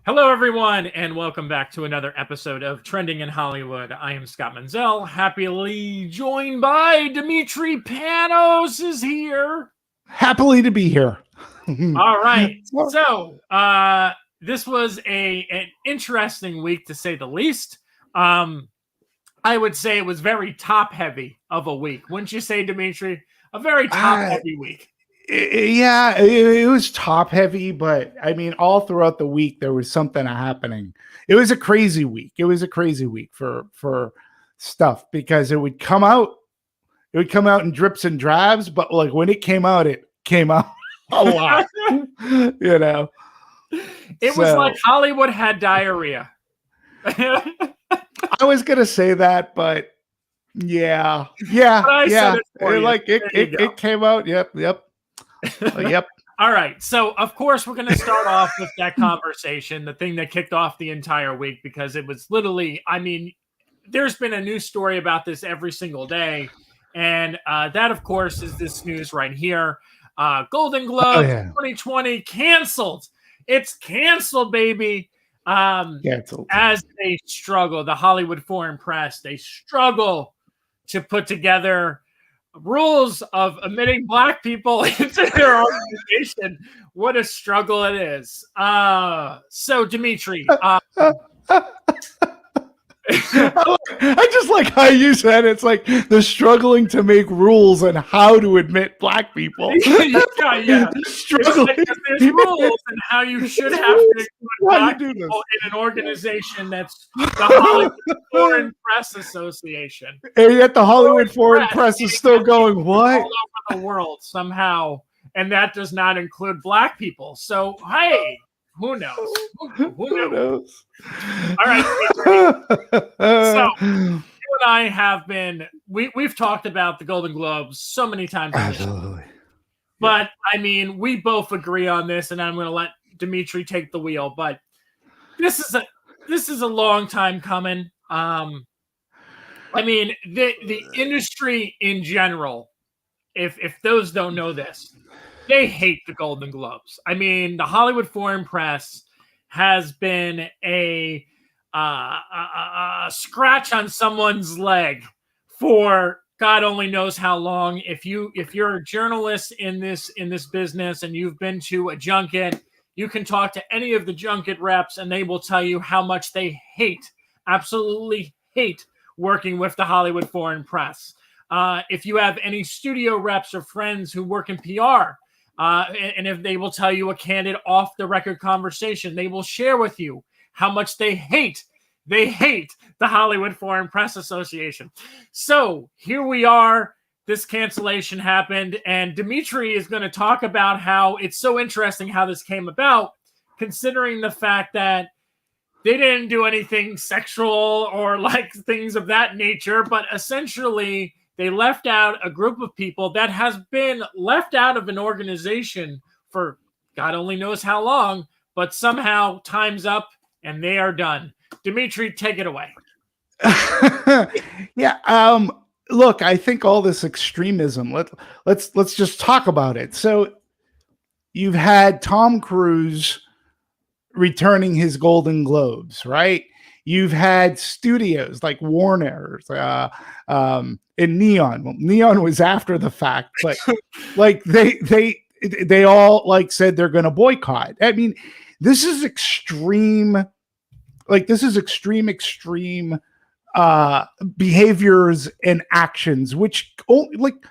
Hello, everyone, and welcome back to another episode of Trending in Hollywood. I am Scott Menzel, happily joined by Demetri Panos is here. Happily to be here. All right. So, this was an interesting week, to say the least. I would say it was very top-heavy of a week. Wouldn't you say, Demetri? A very top-heavy week. It was top heavy, but I mean, all throughout the week there was something happening. It was a crazy week. It was a crazy week for stuff because it would come out in drips and drabs, but like when it came out a lot. You know, it was like Hollywood had diarrhea. I was gonna say that, but yeah. It came out. Yep. All right. So, of course, we're going to start off with that conversation, the thing that kicked off the entire week, because it was literally, I mean, there's been a news story about this every single day. And that, of course, is this news right here. Golden Globes 2020 canceled. It's canceled, baby. Canceled. As they struggle, the Hollywood Foreign Press, they struggle to put together rules of admitting Black people into their organization. What a struggle it is. So, Demetri. I just like how you said it's like they're struggling to make rules on how to admit Black people. Yeah. Struggling. Like there's rules and how you should have to include Black people in an organization that's the Hollywood Foreign Press Association. And yet the Hollywood Foreign Press is still going, what? All over the world somehow. And that does not include Black people. So, hey. Who knows? Who knows? All right. So, you and I have been, we've talked about the Golden Globes so many times. Absolutely. But, I mean, we both agree on this, and I'm going to let Demetri take the wheel. But this is a long time coming. I mean, the industry in general, if those don't know this, they hate the Golden Globes. I mean, the Hollywood Foreign Press has been a scratch on someone's leg for God only knows how long. If you're a journalist in this business and you've been to a junket, you can talk to any of the junket reps and they will tell you how much they absolutely hate working with the Hollywood Foreign Press. If you have any studio reps or friends who work in PR, and if they will tell you a candid off-the-record conversation, they will share with you how much they hate the Hollywood Foreign Press Association. So here we are. This cancellation happened, and Demetri is going to talk about how it's so interesting how this came about, considering the fact that they didn't do anything sexual or like things of that nature, but essentially they left out a group of people that has been left out of an organization for God only knows how long, but somehow time's up and they are done. Demetri, take it away. Yeah. Look, I think all this extremism, let's just talk about it. So you've had Tom Cruise returning his Golden Globes, right? You've had studios like Warner, and Neon. Well, Neon was after the fact, but like they all like said they're going to boycott. I mean, this is extreme. Like this is extreme behaviors and actions, which and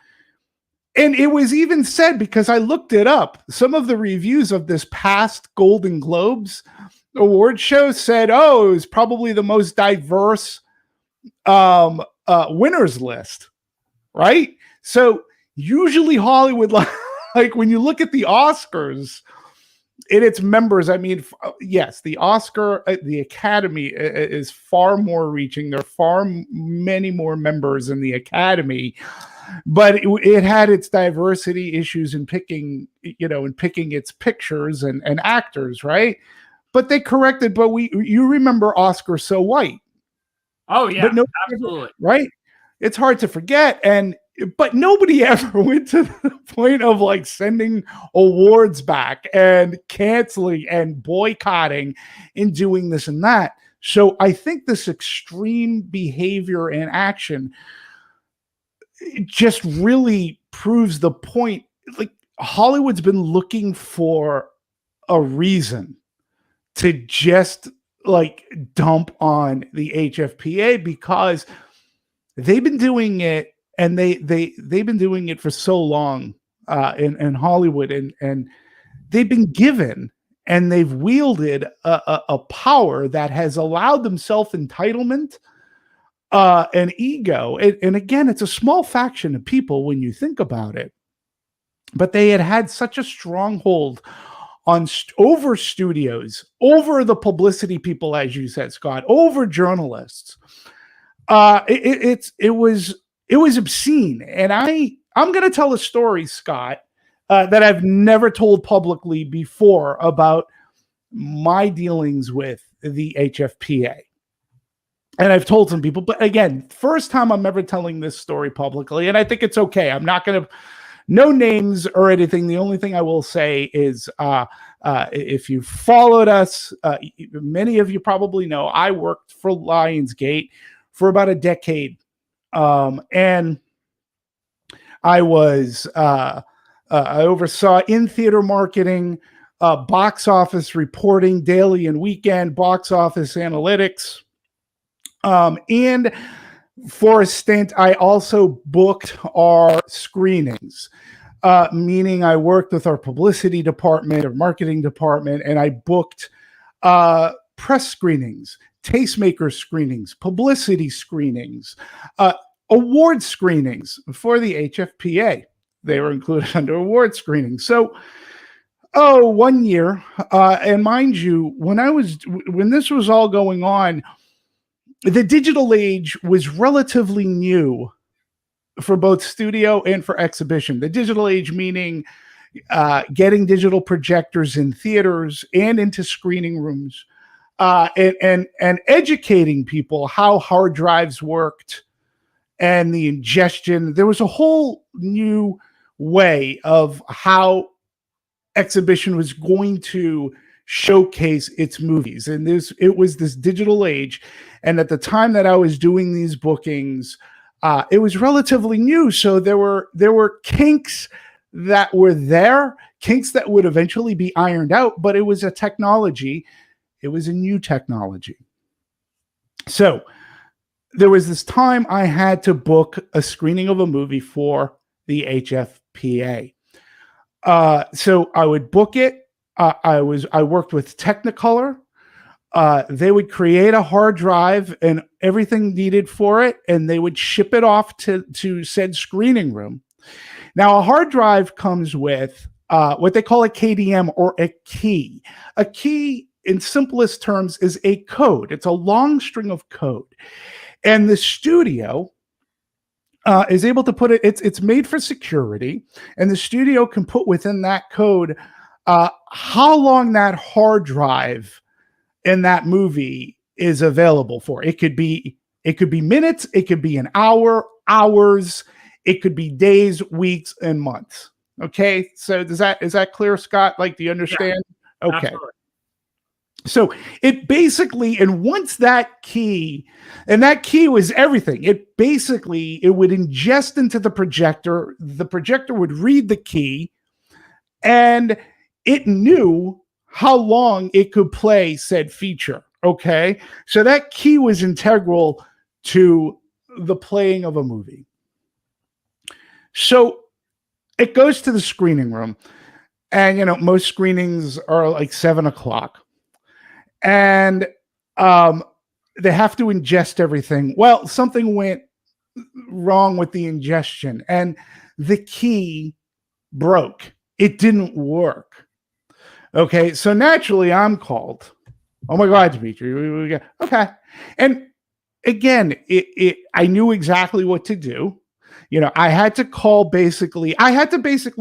it was even said, because I looked it up, some of the reviews of this past Golden Globes award show said, oh, it was probably the most diverse winners list, right? So usually Hollywood, like when you look at the Oscars and its members, I mean, yes, the Academy is far more reaching. There are far many more members in the Academy, but it had its diversity issues in picking its pictures and actors, right? But they corrected, but you remember Oscar So White. Oh, yeah, absolutely. Right? It's hard to forget. And but nobody ever went to the point of like sending awards back and canceling and boycotting and doing this and that. So I think this extreme behavior and action just really proves the point. Like, Hollywood's been looking for a reason to just like dump on the HFPA, because they've been doing it, and they've been doing it for so long in Hollywood, and they've been given and they've wielded a power that has allowed them self-entitlement and ego. And again, it's a small faction of people when you think about it, but they had such a stronghold on over studios, over the publicity people, as you said, Scott, over journalists. It was obscene. And I'm going to tell a story, Scott, that I've never told publicly before about my dealings with the HFPA. And I've told some people, but again, first time I'm ever telling this story publicly, and I think it's okay. I'm not going to, no names or anything. The only thing I will say is, if you followed us, many of you probably know I worked for Lionsgate for about a decade. And I was, I oversaw in-theater marketing, box office reporting, daily and weekend box office analytics. And for a stint, I also booked our screenings, meaning I worked with our publicity department or marketing department, and I booked press screenings, tastemaker screenings, publicity screenings, award screenings for the HFPA. They were included under award screenings. So, 1 year, and mind you, when this was all going on, the digital age was relatively new for both studio and for exhibition. The digital age meaning getting digital projectors in theaters and into screening rooms, and educating people how hard drives worked and the ingestion. There was a whole new way of how exhibition was going to showcase its movies, and it was this digital age. And at the time that I was doing these bookings, it was relatively new, so there were kinks that were there, kinks that would eventually be ironed out, but it was a technology, it was a new technology. So there was this time I had to book a screening of a movie for the HFPA. So I would book it. I worked with Technicolor. They would create a hard drive and everything needed for it, and they would ship it off to said screening room. Now, a hard drive comes with what they call a KDM, or a key. A key, in simplest terms, is a code. It's a long string of code. And the studio is able to put it, it's made for security, and the studio can put within that code how long that hard drive in that movie is available for. It could be minutes, it could be an hour, hours, it could be days, weeks, and months. Okay, so is that clear, Scott? Like, do you understand? Yeah, okay. Absolutely. So it basically, and once that key, and that key was everything, it would ingest into the projector would read the key, and it knew how long it could play said feature. Okay, so that key was integral to the playing of a movie. So it goes to the screening room, and most screenings are like 7:00. And they have to ingest everything. Well, something went wrong with the ingestion, and the key broke. It didn't work. Okay, so naturally I'm called. Oh my God, Demetri. Okay. And again, I knew exactly what to do. I had to basically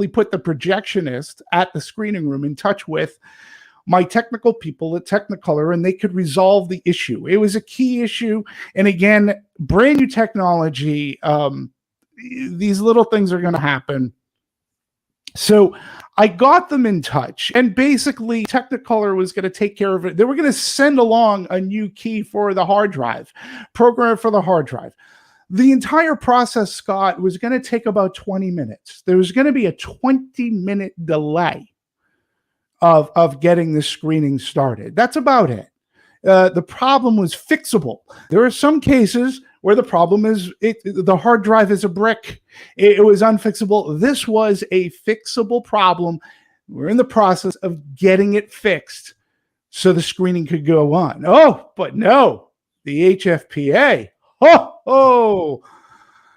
put the projectionist at the screening room in touch with my technical people at Technicolor, and they could resolve the issue. It was a key issue. And again, brand new technology. these little things are going to happen. So I got them in touch, and basically Technicolor was going to take care of it. They were going to send along a new key for the hard drive, program for the hard drive. The entire process, Scott, was going to take about 20 minutes. There was going to be a 20-minute delay of getting the screening started. That's about it. The problem was fixable. There are some cases where the problem is the hard drive is a brick. It was unfixable. This was a fixable problem. We're in the process of getting it fixed so the screening could go on. Oh, but no, the HFPA. Oh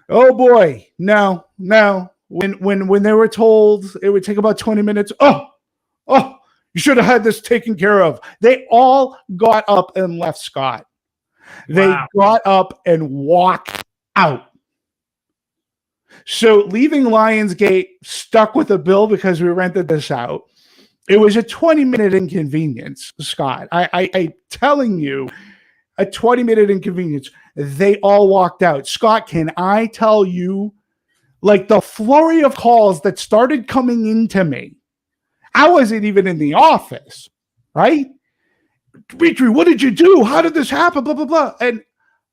boy. No. When they were told it would take about 20 minutes, you should have had this taken care of. They all got up and left, Scott. They got up and walked out. So leaving Lionsgate stuck with a bill because we rented this out. It was a 20-minute inconvenience, Scott. I'm telling you, a 20-minute inconvenience. They all walked out. Scott, can I tell you, like the flurry of calls that started coming into me, I wasn't even in the office, right? Demetri, what did you do? How did this happen? Blah, blah, blah. And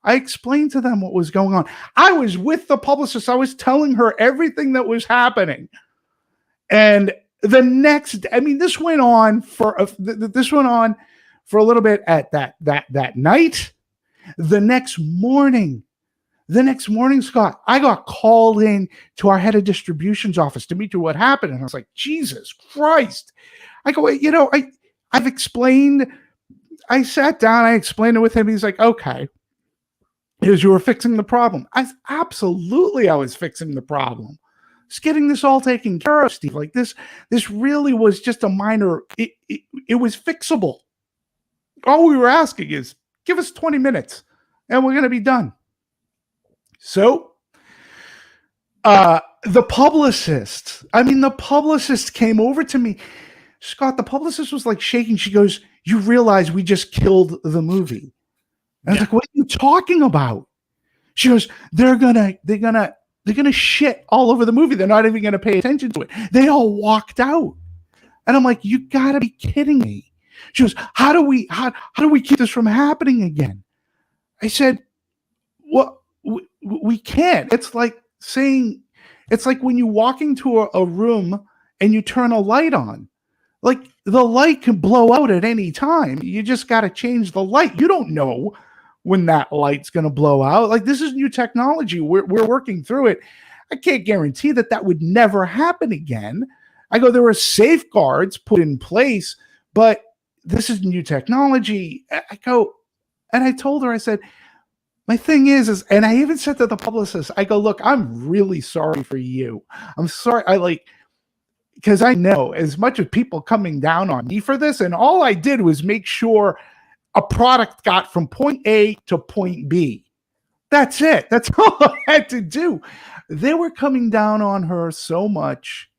I explained to them what was going on. I was with the publicist. I was telling her everything that was happening. And the next, I mean, this went on for a little bit at that night. The next morning, Scott, I got called in to our head of distribution's office. Demetri, what happened? And I was like, Jesus Christ. I go, I've explained. I sat down, I explained it with him. He's like, okay. You were fixing the problem. I was fixing the problem. Just getting this all taken care of, Steve. Like this really was just a minor, it was fixable. All we were asking is give us 20 minutes and we're going to be done. So the publicist came over to me. Scott, the publicist was like shaking. She goes, you realize we just killed the movie. And I was like, what are you talking about? She goes, they're gonna shit all over the movie. They're not even gonna pay attention to it. They all walked out. And I'm like, you gotta be kidding me. She goes, how do we keep this from happening again? I said, well, we can't. It's like when you walk into a room and you turn a light on. Like the light can blow out at any time. You just got to change the light. You don't know when that light's going to blow out. Like this is new technology. We're working through it. I can't guarantee that would never happen again. I go, there were safeguards put in place, but this is new technology. I go, and I told her, I said, my thing is, and I even said to the publicist, I go, look, I'm really sorry for you. I'm sorry. Because I know as much as people coming down on me for this, and all I did was make sure a product got from point A to point B. That's it. That's all I had to do. They were coming down on her so much.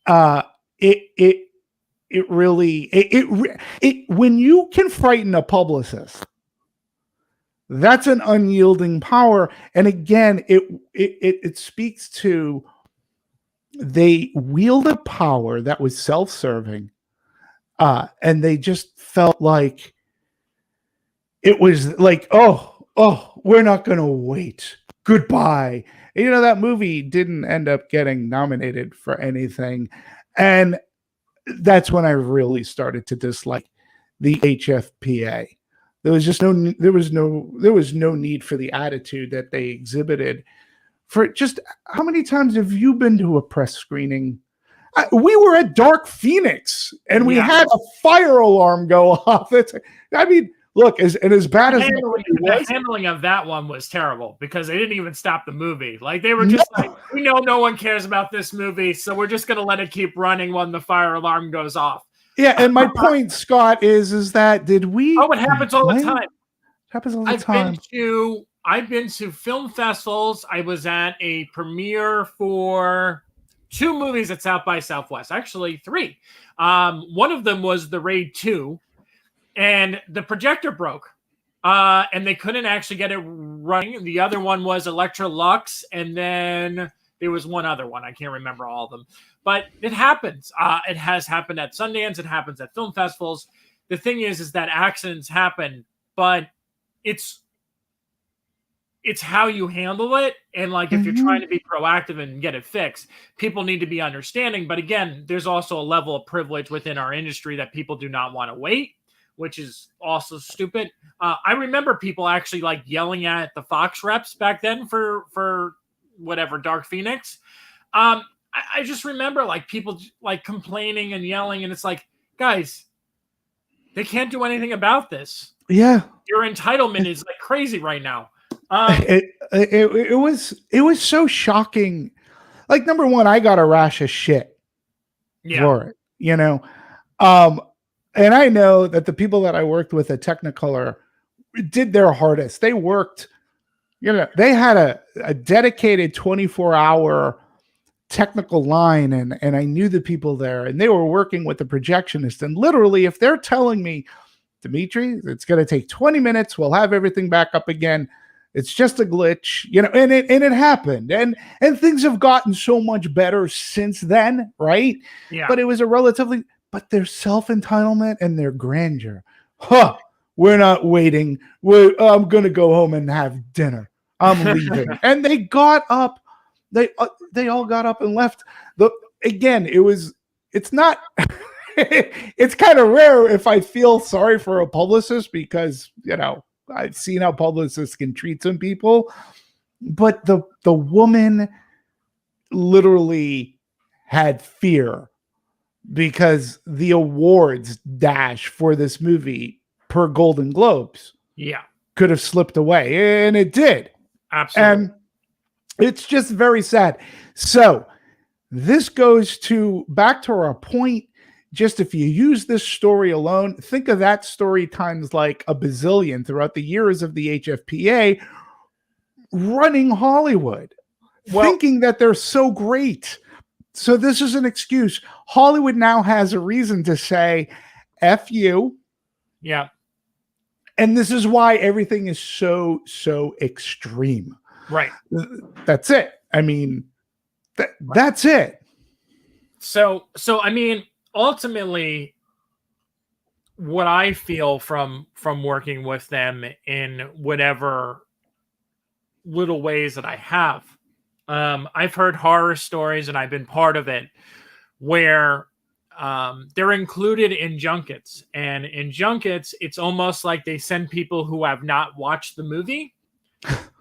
It really when you can frighten a publicist, that's an unyielding power. And again, it speaks to they wielded power that was self-serving, and they just felt like it was like, oh, we're not going to wait. Goodbye. And, that movie didn't end up getting nominated for anything, and that's when I really started to dislike the HFPA. There was no need for the attitude that they exhibited. For just how many times have you been to a press screening? We were at Dark Phoenix and we had a fire alarm go off. Look, as bad as the handling of that one was terrible because they didn't even stop the movie. Like they were just like, we know no one cares about this movie, so we're just going to let it keep running when the fire alarm goes off. Yeah, and my point, Scott, is that did we? Oh, it happens all the time. Happens all the time. I've been to film festivals. I was at a premiere for 2 movies at South by Southwest. Actually, 3. One of them was The Raid 2, and the projector broke. And they couldn't actually get it running. The other one was Electrolux, and then there was one other one. I can't remember all of them, but it happens. It has happened at Sundance. It happens at film festivals. The thing is that accidents happen, but it's how you handle it. And like, if you're trying to be proactive and get it fixed, people need to be understanding. But again, there's also a level of privilege within our industry that people do not want to wait, which is also stupid. I remember people actually like yelling at the Fox reps back then for whatever, Dark Phoenix. I just remember like people like complaining and yelling, and it's like, guys, they can't do anything about this. Yeah. Your entitlement is like crazy right now. It was so shocking. Like, number one, I got a rash of shit for it, you know. And I know that the people that I worked with at Technicolor did their hardest. They worked, you know, they had a dedicated 24-hour technical line, and I knew the people there, and they were working with the projectionist. And literally, if they're telling me, Demetri, it's going to take 20 minutes, we'll have everything back up again, it's just a glitch, you know, and it happened, and things have gotten so much better since then, right? Yeah. But it was but their self-entitlement and their grandeur, we're not waiting. I'm going to go home and have dinner. I'm leaving. And they got up. They all got up and left. Again, it's not. It's kind of rare if I feel sorry for a publicist, because, you know, I've seen how publicists can treat some people, but the woman literally had fear because the awards dash for this movie per Golden Globes could have slipped away, and it did. Absolutely. And it's just very sad. So this goes back to our point. Just, if you use this story alone, think of that story times like a bazillion throughout the years of the HFPA running Hollywood, thinking that they're so great. So this is an excuse. Hollywood now has a reason to say, F you. Yeah. And this is why everything is so extreme. Right. That's it. I mean, that's it. So I mean, ultimately, what I feel from working with them in whatever little ways that I have, I've heard horror stories, and I've been part of it, where they're included in junkets, and in junkets, it's almost like they send people who have not watched the movie.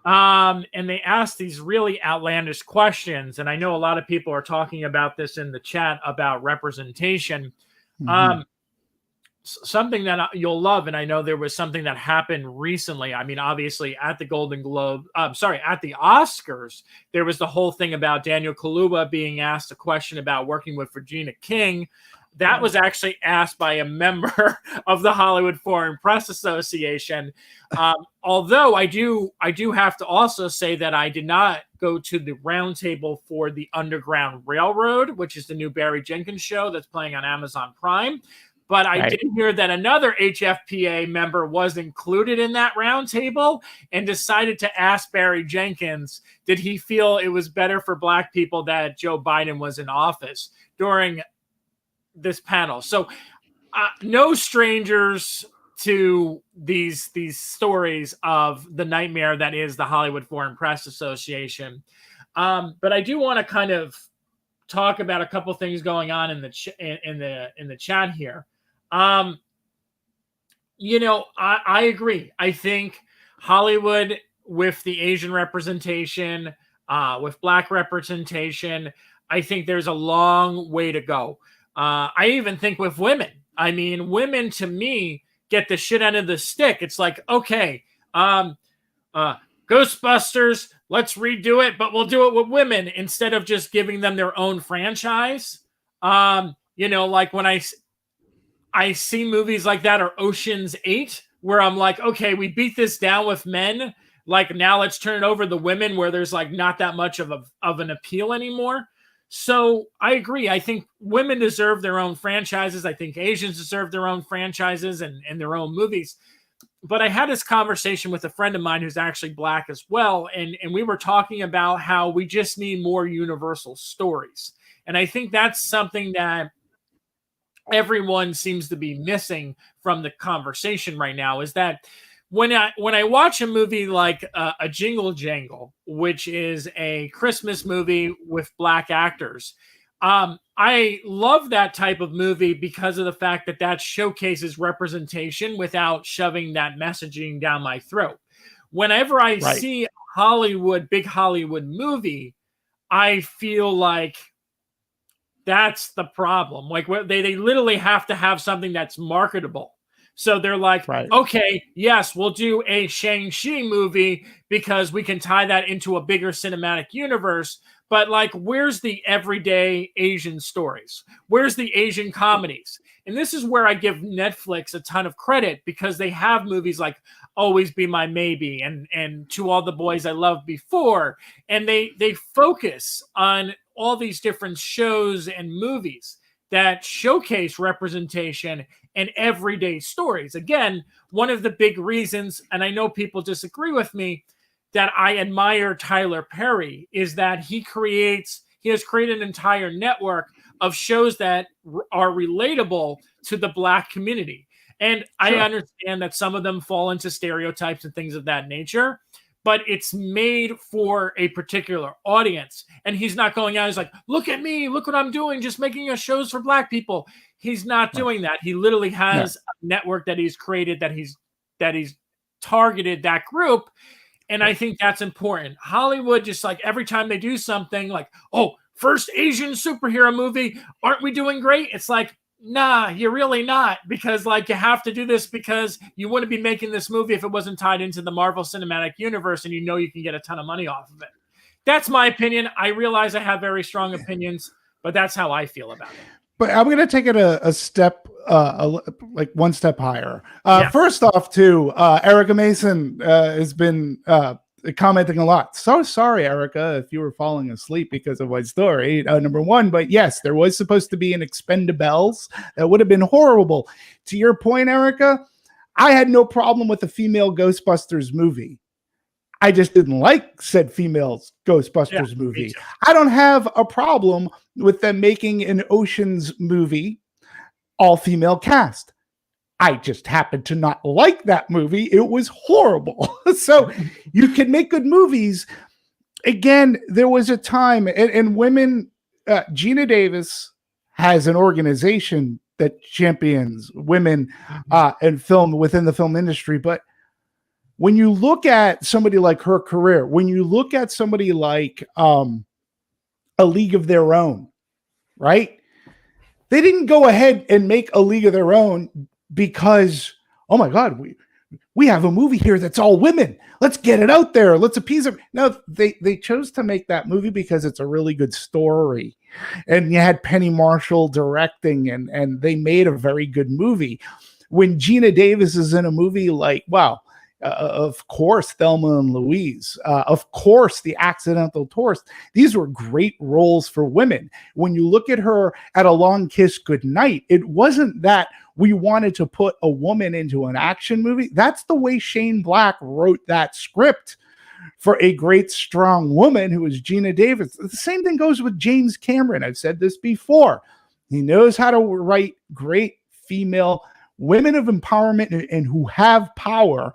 And they ask these really outlandish questions. And I know a lot of people are talking about this in the chat about representation. Something that you'll love, and I know there was something that happened recently. I mean, obviously at the at the Oscars, there was the whole thing about Daniel Kaluuya being asked a question about working with Regina King. That was actually asked by a member of the Hollywood Foreign Press Association. Although I do have to also say that I did not go to the roundtable for the Underground Railroad, which is the new Barry Jenkins show that's playing on Amazon Prime. But I did hear that another HFPA member was included in that roundtable and decided to ask Barry Jenkins, did he feel it was better for Black people that Joe Biden was in office during this panel? So no strangers to these stories of the nightmare that is the Hollywood Foreign Press Association. But I do want to kind of talk about a couple things going on in the chat here. You know, I agree. I think Hollywood, with the Asian representation, with Black representation, I think there's a long way to go. I even think with women. I mean, women, to me, get the shit end of the stick. It's like, okay, Ghostbusters, let's redo it, but we'll do it with women instead of just giving them their own franchise. You know, like when I see movies like that, or Ocean's 8, where I'm like, okay, we beat this down with men. Like, now let's turn it over to the women, where there's like not that much of an appeal anymore. So I agree. I think women deserve their own franchises. I think Asians deserve their own franchises and their own movies. but I had this conversation with a friend of mine who's actually Black as well, and we were talking about how we just need more universal stories. And I think that's something that everyone seems to be missing from the conversation right now, is that when I watch a movie like a Jingle Jangle, which is a Christmas movie with Black actors, I love that type of movie because of the fact that that showcases representation without shoving that messaging down my throat. Whenever I Right. see a big Hollywood movie, I feel like that's the problem. Like, they literally have to have something that's marketable. So they're like, Right. okay, yes, we'll do a Shang-Chi movie because we can tie that into a bigger cinematic universe. But like, where's the everyday Asian stories? Where's the Asian comedies? And this is where I give Netflix a ton of credit, because they have movies like Always Be My Maybe and To All the Boys I Loved Before. And they focus on all these different shows and movies that showcase representation and everyday stories. Again, one of the big reasons, and I know people disagree with me, that I admire Tyler Perry is that he has created an entire network of shows that are relatable to the Black community. And I understand that some of them fall into stereotypes and things of that nature, but it's made for a particular audience. And he's not going out, he's like, look at me, look what I'm doing, just making shows for Black people. He's not doing that. He literally has a network that he's created, that he's targeted that group. And I think that's important. Hollywood, just like every time they do something like, oh, first Asian superhero movie, aren't we doing great? It's like, nah, you're really not, because like you have to do this because you wouldn't be making this movie if it wasn't tied into the Marvel Cinematic Universe and you can get a ton of money off of it. That's my opinion. I realize I have very strong opinions, but that's how I feel about it. But I'm going to take it a step, like one step higher. Yeah. First off, too, Erica Mason has been commenting a lot. So sorry, Erica, if you were falling asleep because of my story, number one. But yes, there was supposed to be an Expendables. That would have been horrible. To your point, Erica, I had no problem with the female Ghostbusters movie. I just didn't like said female Ghostbusters movie. I don't have a problem with them making an Oceans movie, all female cast. I just happened to not like that movie. It was horrible. So you can make good movies. Again, there was a time, and women, Gina Davis has an organization that champions women and film within the film industry. But when you look at somebody like her career, when you look at somebody like A League of Their Own, right? They didn't go ahead and make A League of Their Own because, oh my God, we have a movie here that's all women. Let's get it out there. Let's appease them. No, they chose to make that movie because it's a really good story. And you had Penny Marshall directing, and they made a very good movie. When Gina Davis is in a movie like, wow, of course, Thelma and Louise, of course, The Accidental Tourist. These were great roles for women. When you look at her at A Long Kiss Goodnight, it wasn't that we wanted to put a woman into an action movie. That's the way Shane Black wrote that script for a great, strong woman who is Gina Davis. The same thing goes with James Cameron. I've said this before. He knows how to write great female women of empowerment and who have power.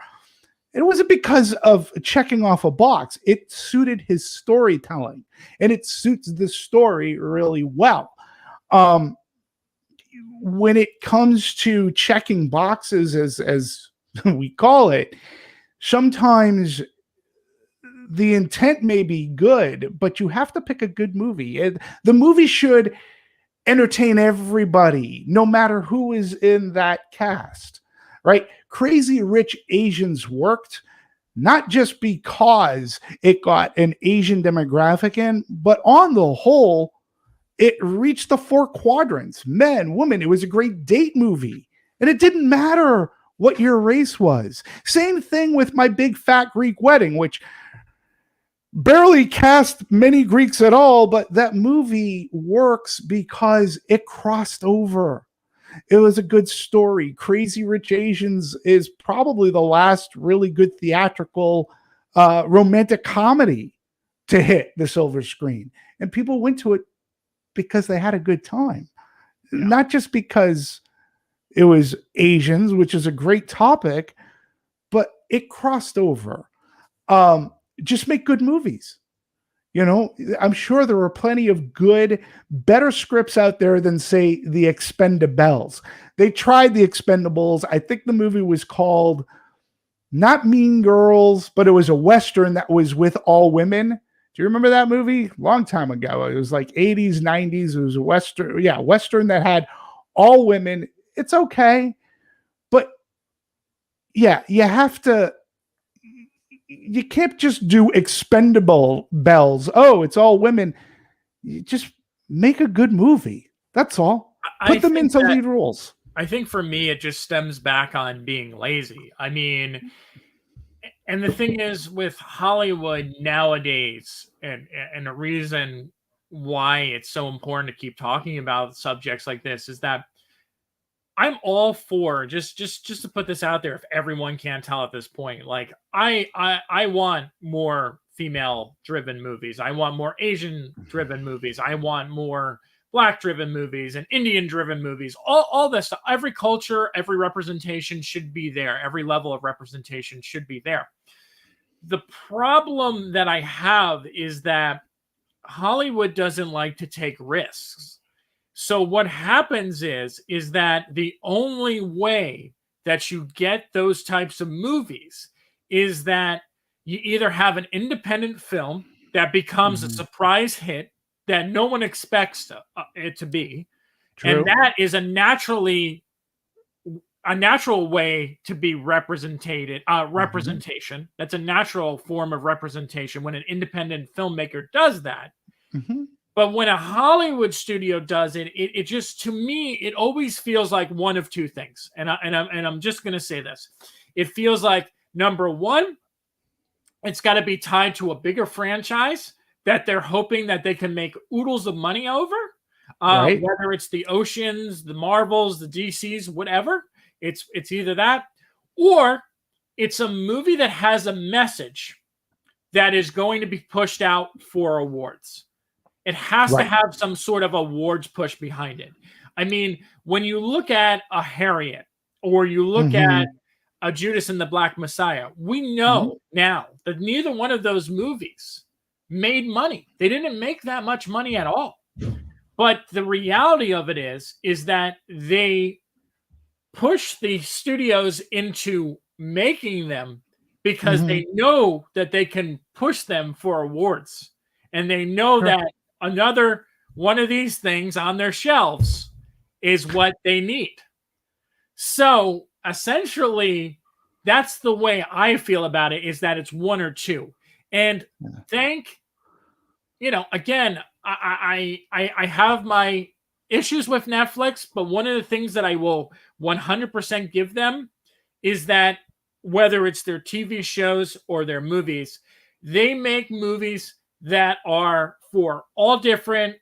It wasn't because of checking off a box. It suited his storytelling, and it suits the story really well. When it comes to checking boxes, as we call it, sometimes the intent may be good, but you have to pick a good movie. The movie should entertain everybody, no matter who is in that cast, right? Crazy Rich Asians worked not just because it got an Asian demographic in, but on the whole, it reached the 4 quadrants, men, women. It was a great date movie, and it didn't matter what your race was. Same thing with My Big Fat Greek Wedding, which barely cast many Greeks at all, but that movie works because it crossed over. It was a good story. Crazy Rich Asians is probably the last really good theatrical romantic comedy to hit the silver screen. And people went to it because they had a good time, not just because it was Asians, which is a great topic, but it crossed over. Just make good movies. You know, I'm sure there were plenty of good, better scripts out there than, say, The Expendables. They tried The Expendables. I think the movie was called not Mean Girls, but it was a Western that was with all women. Do you remember that movie? Long time ago. It was like 80s, 90s. It was a Western. Yeah, Western that had all women. It's okay. But yeah, you have to. You can't just do Expendable bells. Oh, it's all women. You just make a good movie. That's all. Put them into lead roles. I think for me, it just stems back on being lazy. I mean, and the thing is with Hollywood nowadays, and the reason why it's so important to keep talking about subjects like this is that I'm all for just to put this out there. If everyone can't tell at this point, like I want more female driven movies. I want more Asian driven movies. I want more Black driven movies and Indian driven movies. All this stuff. Every culture, every representation should be there. Every level of representation should be there. The problem that I have is that Hollywood doesn't like to take risks. So what happens is that the only way that you get those types of movies is that you either have an independent film that becomes a surprise hit that no one expects it to be. True. And that is a natural way to be representation. That's a natural form of representation when an independent filmmaker does that. But when a Hollywood studio does it, it just, to me, it always feels like one of two things. And I'm just going to say this. It feels like, number one, it's got to be tied to a bigger franchise that they're hoping that they can make oodles of money over. Right. Whether it's the Oceans, the Marvels, the DCs, whatever. It's either that, or it's a movie that has a message that is going to be pushed out for awards. It has to have some sort of awards push behind it. I mean, when you look at a Harriet or you look at a Judas and the Black Messiah, we know now that neither one of those movies made money. They didn't make that much money at all. But the reality of it is that they push the studios into making them because they know that they can push them for awards. And they know that another one of these things on their shelves is what they need. So essentially, that's the way I feel about it, is that it's one or two. And again, I have my issues with Netflix, but one of the things that I will 100% give them is that whether it's their TV shows or their movies, they make movies that are for all different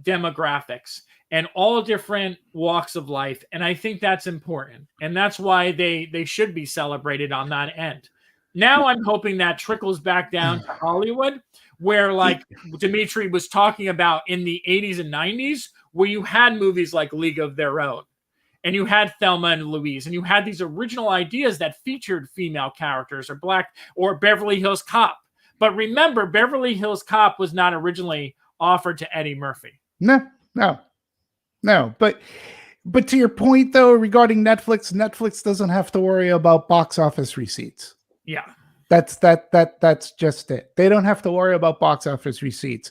demographics and all different walks of life. And I think that's important. And that's why they should be celebrated on that end. Now I'm hoping that trickles back down to Hollywood, where, like Demetri was talking about in the 80s and 90s, where you had movies like League of Their Own, and you had Thelma and Louise, and you had these original ideas that featured female characters or Black, or Beverly Hills Cop. But remember, Beverly Hills Cop was not originally offered to Eddie Murphy. No. But to your point, though, regarding Netflix doesn't have to worry about box office receipts. Yeah, that's just it. They don't have to worry about box office receipts.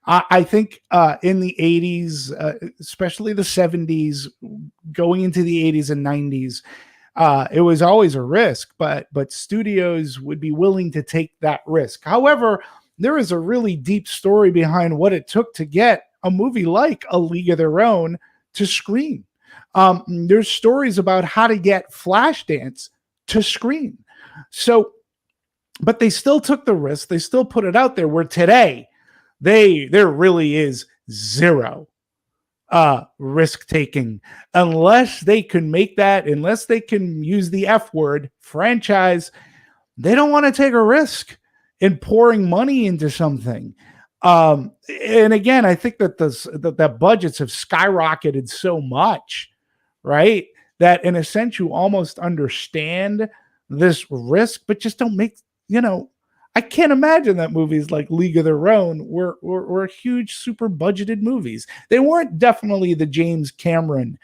I think in the 80s, especially the 70s, going into the 80s and 90s, it was always a risk, but studios would be willing to take that risk. However, there is a really deep story behind what it took to get a movie like A League of Their Own to screen. There's stories about how to get Flashdance to screen. So, but they still took the risk. They still put it out there, where today there really is zero risk taking. Unless they can make that, unless they can use the F word, franchise, they don't want to take a risk in pouring money into something. And again, I think that that budgets have skyrocketed so much, right? That in a sense you almost understand this risk, but just don't make, I can't imagine that movies like League of Their Own were huge, super budgeted movies. They weren't definitely the James Cameron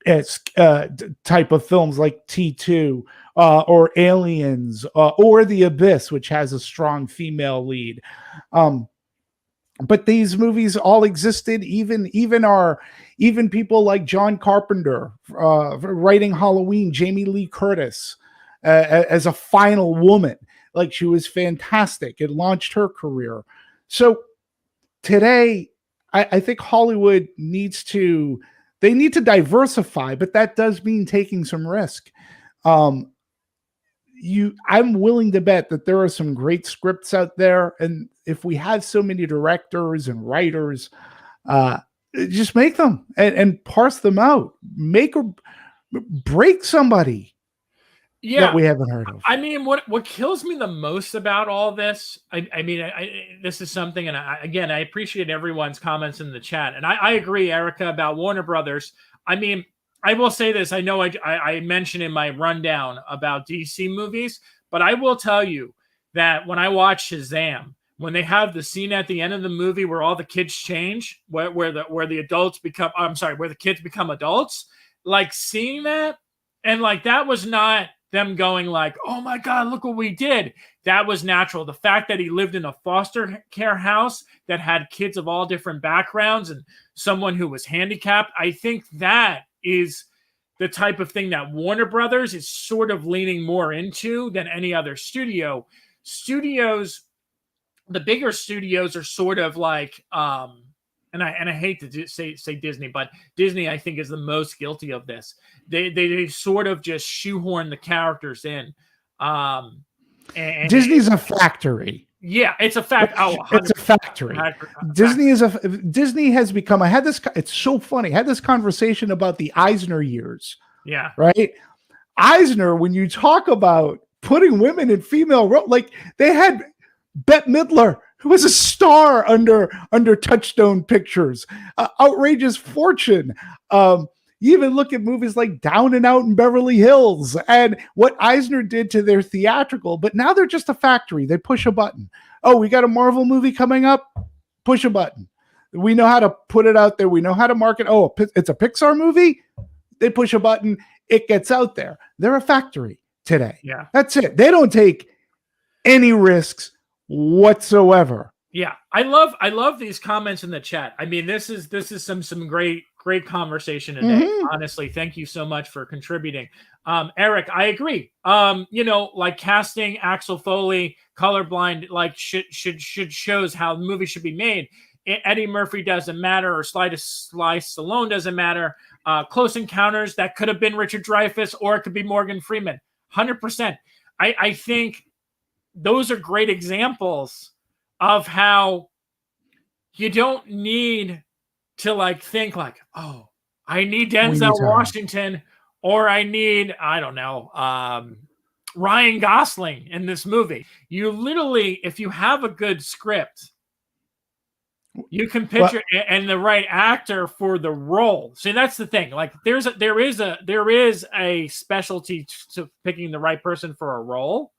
type of films like T2 or Aliens or The Abyss, which has a strong female lead. But these movies all existed. Even people like John Carpenter writing Halloween, Jamie Lee Curtis as a final woman, like she was fantastic. It launched her career. So today, I think Hollywood needs to diversify, but that does mean taking some risk. I'm willing to bet that there are some great scripts out there, and if we have so many directors and writers, just make them and parse them out, make or break somebody that we haven't heard of. I mean, what kills me the most about all this, I mean, this is something, and I appreciate everyone's comments in the chat, and I agree, Erica, about Warner Brothers. I mean, I will say this. I know I mentioned in my rundown about DC movies, but I will tell you that when I watch Shazam, when they have the scene at the end of the movie where all the kids change, where the adults become, where the kids become adults, like seeing that, and like that was not them going like, oh my God, look what we did. That was natural. The fact that he lived in a foster care house that had kids of all different backgrounds and someone who was handicapped, I think that is the type of thing that Warner Brothers is sort of leaning more into than any other studio. Studios, the bigger studios are sort of like, and I hate to say Disney, but Disney, I think, is the most guilty of this. They sort of just shoehorn the characters in. And Disney's a factory. Yeah, it's a fact. It's a factory. Disney has become. It's so funny. I had this conversation about the Eisner years. Yeah. Right. Eisner, when you talk about putting women in female roles, like they had Bette Midler, who was a star under Touchstone Pictures, Outrageous Fortune. You even look at movies like Down and Out in Beverly Hills and what Eisner did to their theatrical, but now they're just a factory. They push a button. Oh, we got a Marvel movie coming up. Push a button. We know how to put it out there. We know how to market. Oh, it's a Pixar movie. They push a button. It gets out there. They're a factory today. Yeah. That's it. They don't take any risks whatsoever. Yeah. I love these comments in the chat. I mean, this is some great conversation today. Mm-hmm. Honestly, thank you so much for contributing. Eric, I agree. Like casting Axel Foley colorblind, like should shows how the movie should be made. Eddie Murphy doesn't matter, or Sly Stallone doesn't matter. Close Encounters, that could have been Richard Dreyfuss, or it could be Morgan Freeman. 100%. I think those are great examples of how you don't need to like think like, oh, I need Denzel Washington, or I need, I don't know, Ryan Gosling in this movie. You literally, if you have a good script, you can picture and the right actor for the role. See, that's the thing. Like there is a specialty to picking the right person for a role.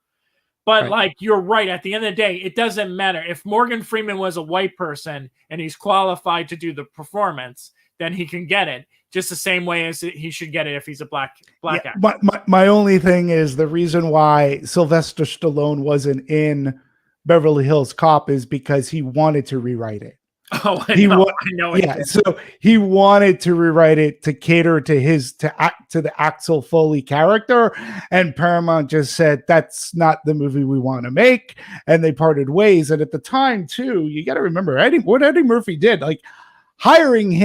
But right. Like you're right. At the end of the day, it doesn't matter. If Morgan Freeman was a white person and he's qualified to do the performance, then he can get it. Just the same way as he should get it if he's a black actor. My only thing is the reason why Sylvester Stallone wasn't in Beverly Hills Cop is because he wanted to rewrite it. Oh, I know. Yeah, so he wanted to rewrite it to cater to the Axel Foley character, and Paramount just said that's not the movie we want to make, and they parted ways. And at the time, too, you got to remember what Eddie Murphy did, like hiring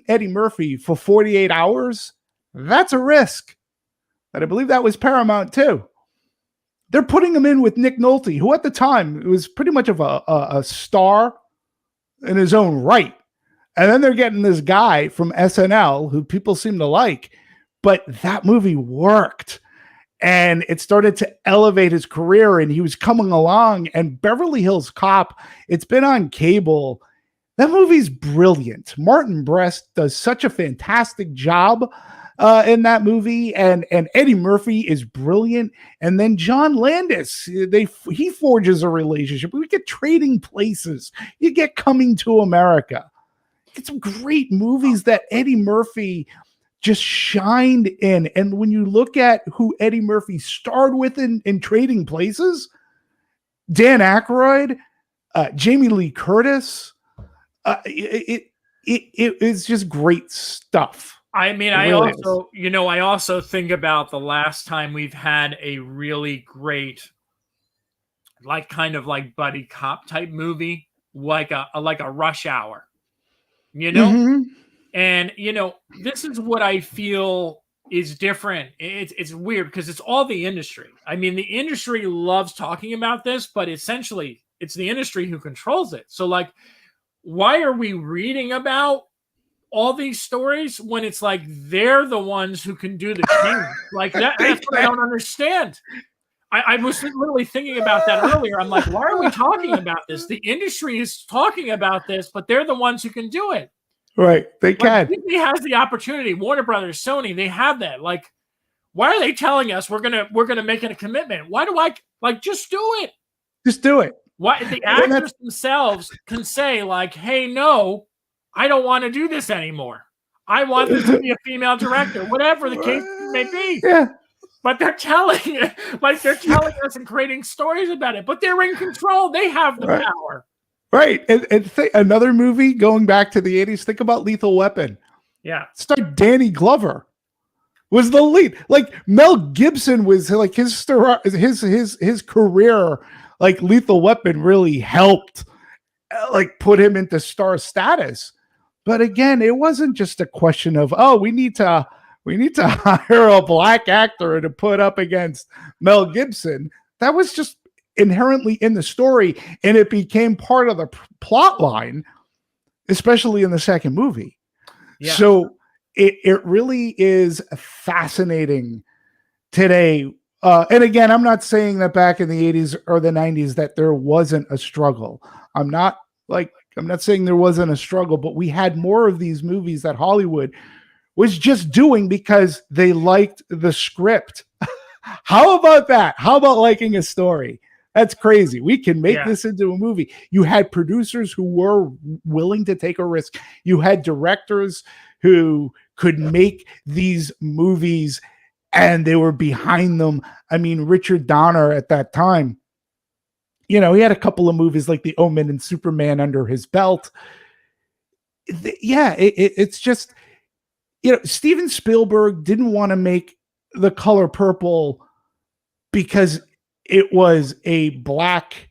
Eddie Murphy for 48 hours. That's a risk, and I believe that was Paramount too. They're putting him in with Nick Nolte, who at the time was pretty much of a star in his own right. And then they're getting this guy from SNL who people seem to like, but that movie worked. And it started to elevate his career, and he was coming along. And Beverly Hills Cop, it's been on cable. That movie's brilliant. Martin Brest does such a fantastic job in that movie, and Eddie Murphy is brilliant. And then John Landis, he forges a relationship. We get Trading Places. You get Coming to America. Get some great movies that Eddie Murphy just shined in. And when you look at who Eddie Murphy starred with in Trading Places, Dan Aykroyd, Jamie Lee Curtis, it is just great stuff. I mean, I also think about the last time we've had a really great, like kind of like buddy cop type movie, like a Rush Hour, Mm-hmm. And this is what I feel is different. It's weird because it's all the industry. I mean, the industry loves talking about this, but essentially it's the industry who controls it. So like, why are we reading about all these stories when it's like they're the ones who can do the change? Like that's what I don't understand. I was literally thinking about that earlier. I'm like, why are we talking about this? The industry is talking about this, but they're the ones who can do it. Right. They can. Disney has the opportunity. Warner Brothers, Sony, they have that. Like, why are they telling us we're gonna make it a commitment? Why do I just do it? Just do it. Why the actors themselves can say, like, hey, no, I don't want to do this anymore. I want this to be a female director, whatever the case may be. Yeah. But they're telling us and creating stories about it. But they're in control. They have the power. Right. And another movie going back to the 80s, think about Lethal Weapon. Yeah. Starred Danny Glover was the lead. Like Mel Gibson was like his career, like Lethal Weapon really helped like put him into star status. But again, it wasn't just a question of, oh, we need to hire a black actor to put up against Mel Gibson. That was just inherently in the story, and it became part of the plot line, especially in the second movie. Yeah. So it really is fascinating today. And again, I'm not saying that back in the 80s or the 90s that there wasn't a struggle. I'm not saying there wasn't a struggle, but we had more of these movies that Hollywood was just doing because they liked the script. How about that? How about liking a story? That's crazy. We can make this into a movie. You had producers who were willing to take a risk. You had directors who could make these movies and they were behind them. I mean, Richard Donner at that time, he had a couple of movies like The Omen and Superman under his belt. It's just, Steven Spielberg didn't want to make The Color Purple because it was a black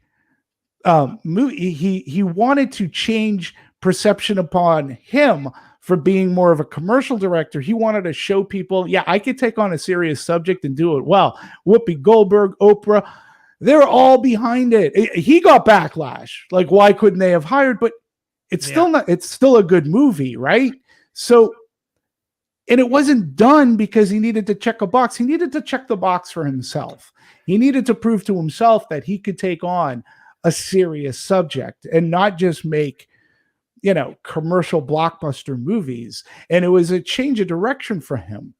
movie. He wanted to change perception upon him for being more of a commercial director. He wanted to show people, I could take on a serious subject and do it well. Whoopi Goldberg, Oprah, they're all behind it. He got backlash. Like, why couldn't they have hired? But it's still a good movie, right? So, and it wasn't done because he needed to check a box. He needed to check the box for himself. He needed to prove to himself that he could take on a serious subject and not just make, commercial blockbuster movies. And it was a change of direction for him.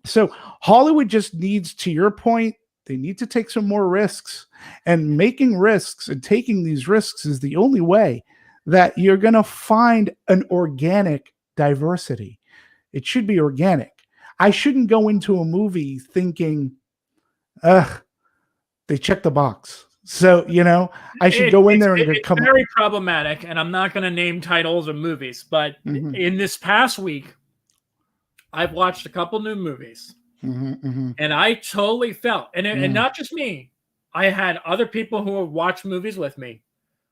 So Hollywood just needs, to your point, they need to take some more risks. And making risks and taking these risks is the only way that you're going to find an organic diversity. It should be organic. I shouldn't go into a movie thinking, they checked the box. So, I should go in there and it's very problematic. And I'm not going to name titles of movies, but in this past week, I've watched a couple new movies and I totally felt, and not just me, I had other people who have watched movies with me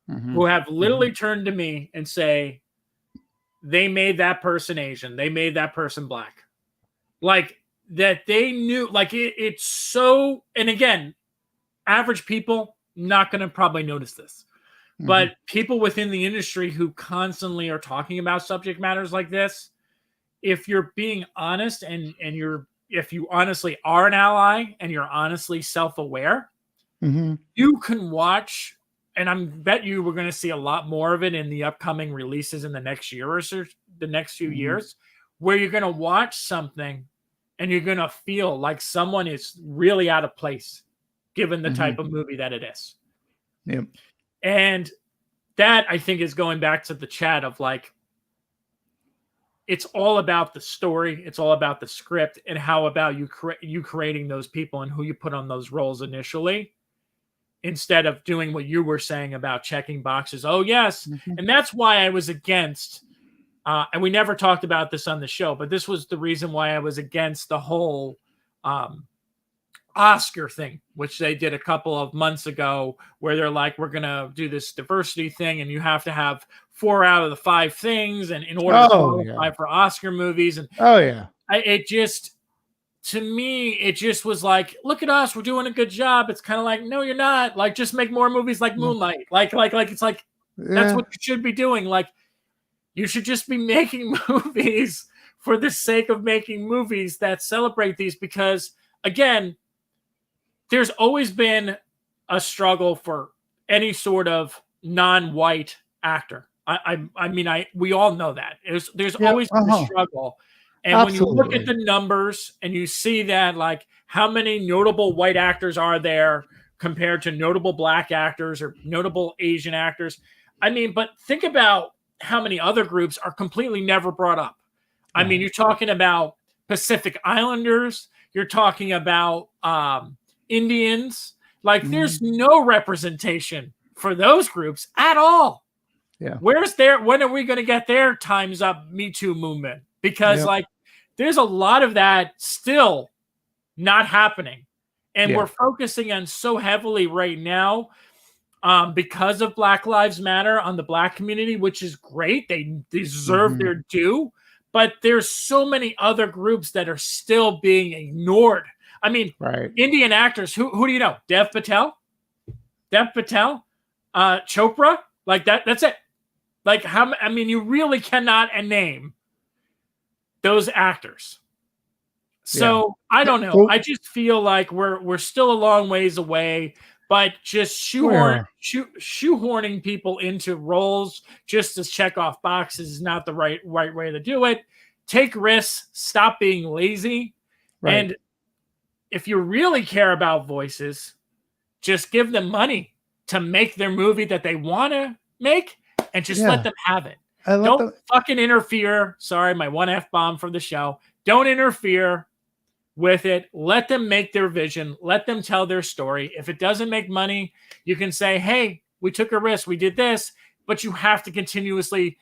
who have literally turned to me and say, they made that person Asian. They made that person black. Like that they knew, like it's so, and again, average people not going to probably notice this, But people within the industry who constantly are talking about subject matters like this, if you're being honest and if you honestly are an ally and you're honestly self-aware, you can watch, and I bet you we're going to see a lot more of it in the upcoming releases in the next year or so, the next few years, where you're going to watch something and you're going to feel like someone is really out of place given the type of movie that it is. Yep. And that, I think, is going back to the chat of like, it's all about the story. It's all about the script and how about you creating those people and who you put on those roles initially, instead of doing what you were saying about checking boxes. Oh, yes. And that's why I was against, and we never talked about this on the show, but this was the reason why I was against the whole Oscar thing, which they did a couple of months ago, where they're like, we're going to do this diversity thing and you have to have 4 out of the 5 things and in order to qualify for Oscar movies. And it just, to me, it just was like, look at us, we're doing a good job. It's kind of like, no, you're not. Like, just make more movies like Moonlight. Like it's like, that's what you should be doing. Like, you should just be making movies for the sake of making movies that celebrate these, because again, there's always been a struggle for any sort of non-white actor. We all know that. There's always been a struggle. And when you look at the numbers and you see that, like, how many notable white actors are there compared to notable black actors or notable Asian actors? I mean, but think about how many other groups are completely never brought up. I mean, you're talking about Pacific Islanders. You're talking about Indians. Like, there's no representation for those groups at all. Yeah. When are we going to get their Time's Up Me Too movement? Because like, there's a lot of that still not happening. And we're focusing on so heavily right now because of Black Lives Matter on the Black community, which is great. They deserve their due. But there's so many other groups that are still being ignored. I mean, Indian actors, who do you know? Dev Patel, Chopra, like that's it. Like, you really cannot name those actors. So I don't know. I just feel like we're still a long ways away, but just shoehorning people into roles just to check off boxes is not the right way to do it. Take risks, stop being lazy. And if you really care about voices, just give them money to make their movie that they want to make and just let them have it. Don't fucking interfere. Sorry, my one F-bomb for the show. Don't interfere with it. Let them make their vision. Let them tell their story. If it doesn't make money, you can say, hey, we took a risk. We did this. But you have to continuously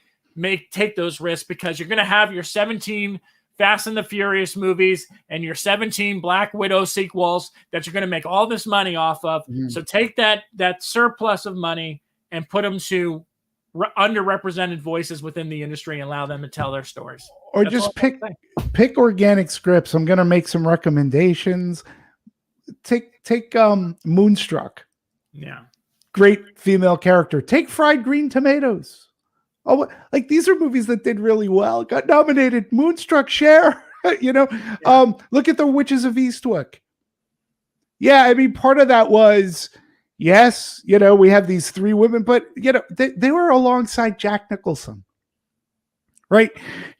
take those risks, because you're going to have your 17 Fast and the Furious movies and your 17 Black Widow sequels that you're going to make all this money off of. So take that surplus of money and put them to underrepresented voices within the industry and allow them to tell their stories. Or that's just pick organic scripts. I'm going to make some recommendations. Take Moonstruck. Yeah. Great female character. Take Fried Green Tomatoes. Oh, like, these are movies that did really well. Got nominated. Moonstruck, Cher. Look at The Witches of Eastwick. Yeah, I mean, part of that was, yes, we have these 3 women, but they were alongside Jack Nicholson. Right?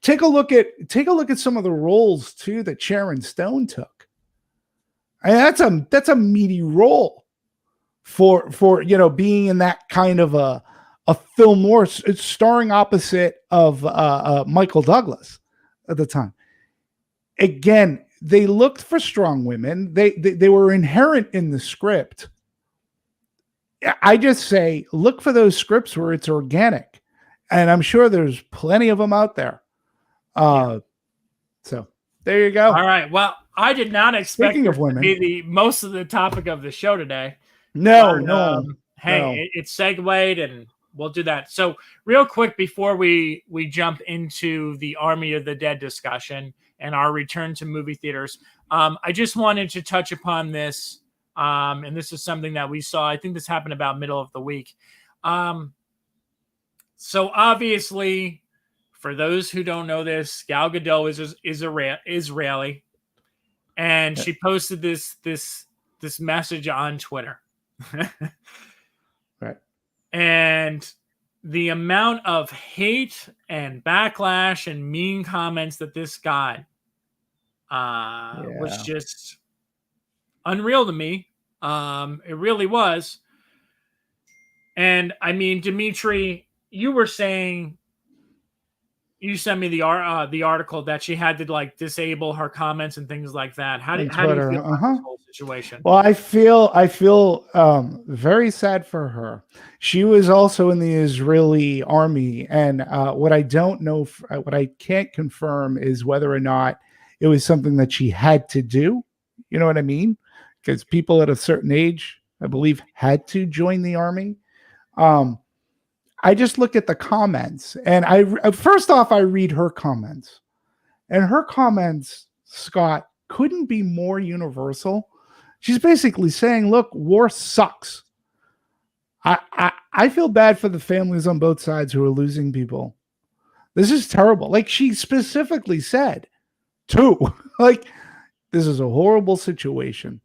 Take a look at some of the roles too that Sharon Stone took. And that's a meaty role for being in that kind of a film noir, starring opposite of Michael Douglas at the time. Again, they looked for strong women. They were inherent in the script. I just say, look for those scripts where it's organic, and I'm sure there's plenty of them out there. So there you go. All right. Well, I did not expect it to be the most of the topic of the show today. No. It segued, and we'll do that. So real quick before we jump into the Army of the Dead discussion and our return to movie theaters, I just wanted to touch upon this. And this is something that we saw. I think this happened about middle of the week. So obviously, for those who don't know this, Gal Gadot is Israeli, and she posted this message on Twitter. Right. And the amount of hate and backlash and mean comments that this got was just unreal to me. It really was. And I mean, Demetri, you were saying, you sent me the article that she had to like disable her comments and things like that. How do you Twitter. feel about this whole situation? Well, I feel very sad for her. She was also in the Israeli army, and what I don't know, what I can't confirm, is whether or not it was something that she had to do. You know what I mean? Because people at a certain age, I believe, had to join the army. I just look at the comments, and first off, I read her comments, and her comments, Scott, couldn't be more universal. She's basically saying, look, war sucks. I feel bad for the families on both sides who are losing people. This is terrible. Like, she specifically said, too, like, this is a horrible situation.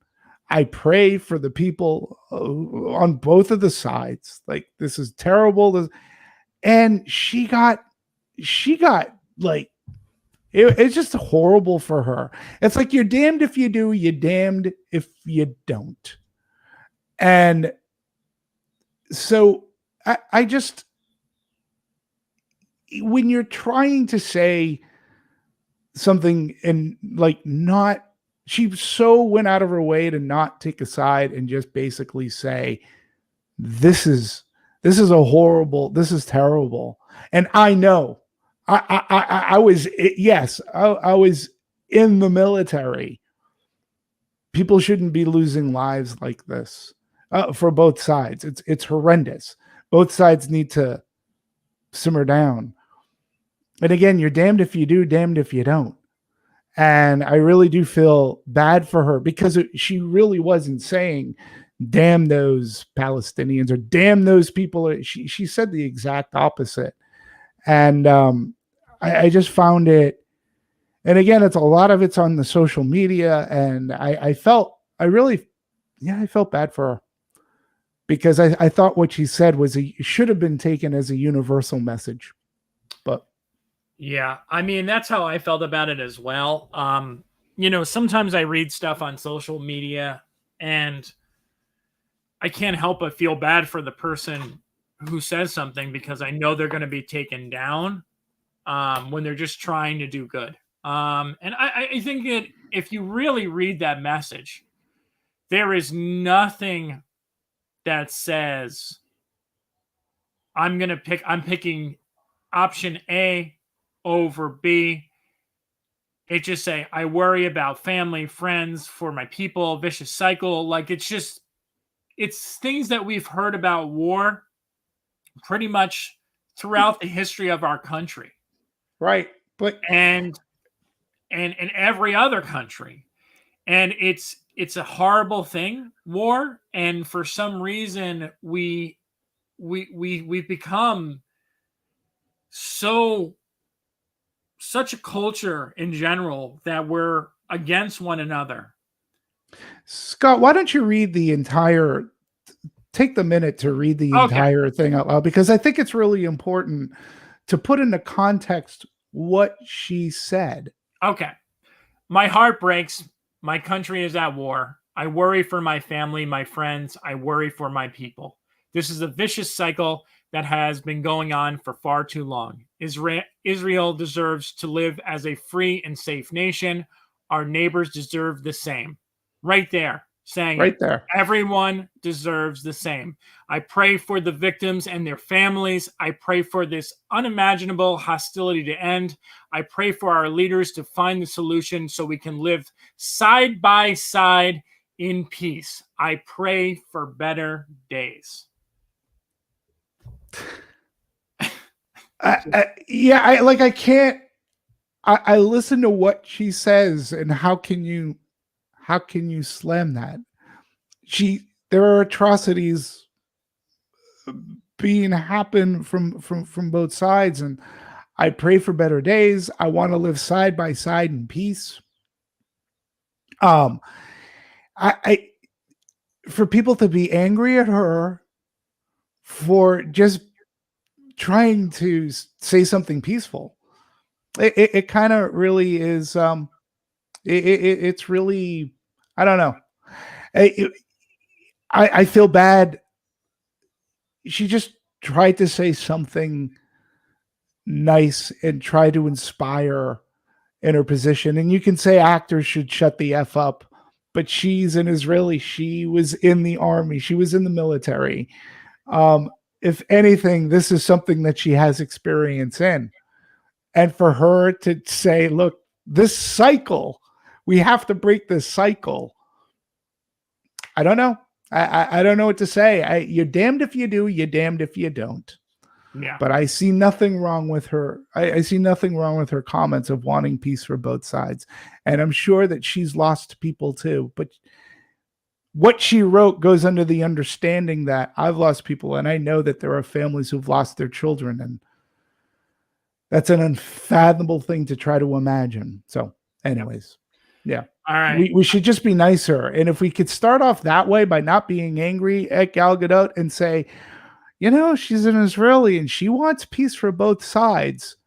I pray for the people on both of the sides. Like, this is terrible. And she got like, it's just horrible for her. It's like, you're damned if you do, you're damned if you don't. And so I just, when you're trying to say something and like not, she so went out of her way to not take a side and just basically say, this is a horrible, this is terrible. And I know I was, yes, I was in the military. People shouldn't be losing lives like this for both sides. It's horrendous. Both sides need to simmer down. And again, you're damned if you do, damned if you don't. And I really do feel bad for her, because she really wasn't saying, damn those Palestinians or damn those people. She said the exact opposite. And I just found it. And again, it's a lot of it's on the social media. And I felt bad for her, because I thought what she said should have been taken as a universal message. But yeah, I mean, that's how I felt about it as well. Sometimes I read stuff on social media and I can't help but feel bad for the person who says something, because I know they're going to be taken down when they're just trying to do good. And I think that if you really read that message, there is nothing that says I'm picking option A over B. It just say, I worry about family, friends, for my people, vicious cycle. Like, it's things that we've heard about war pretty much throughout the history of our country. Right. But and every other country. And it's a horrible thing, war. And for some reason we've become such a culture in general that we're against one another. Scott, why don't you take the minute to read the entire thing out loud? Because I think it's really important to put into context what she said. Okay. My heart breaks. My country is at war. I worry for my family, my friends. I worry for my people. This is a vicious cycle that has been going on for far too long. Israel deserves to live as a free and safe nation. Our neighbors deserve the same. Right there, saying right there. Everyone deserves the same. I pray for the victims and their families. I pray for this unimaginable hostility to end. I pray for our leaders to find the solution so we can live side by side in peace. I pray for better days. I can't. I listen to what she says, and how can you slam that? There are atrocities being happen from both sides, and I pray for better days. I want to live side by side in peace. I for people to be angry at her for just trying to say something peaceful, it kind of really is. It's really, I don't know. I feel bad. She just tried to say something nice and try to inspire in her position. And you can say actors should shut the F up, but she's an Israeli. She was in the army. She was in the military. If anything, this is something that she has experience in. And for her to say, look, this cycle, we have to break this cycle. I don't know. I don't know what to say. You're damned if you do, you're damned if you don't. Yeah. But I see nothing wrong with her. I see nothing wrong with her comments of wanting peace for both sides. And I'm sure that she's lost people too. But what she wrote goes under the understanding that I've lost people, and I know that there are families who've lost their children, and that's an unfathomable thing to try to imagine. So anyways, yeah. All right. We should just be nicer. And if we could start off that way by not being angry at Gal Gadot and say, you know, she's an Israeli and she wants peace for both sides.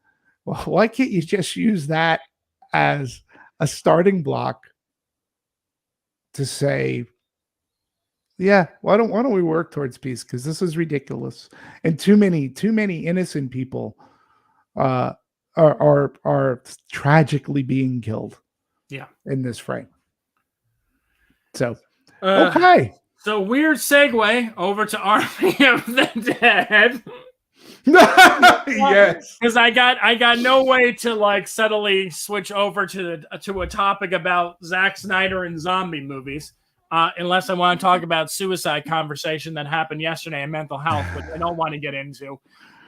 Well, why can't you just use that as a starting block to say, yeah, why don't we work towards peace? Because this is ridiculous. And too many innocent people are tragically being killed. Yeah. In this frame. So, okay. So weird segue over to Army of the Dead. Yes. Because I got no way to like subtly switch over to a topic about Zack Snyder and zombie movies, unless I want to talk about suicide conversation that happened yesterday in mental health, which I don't want to get into.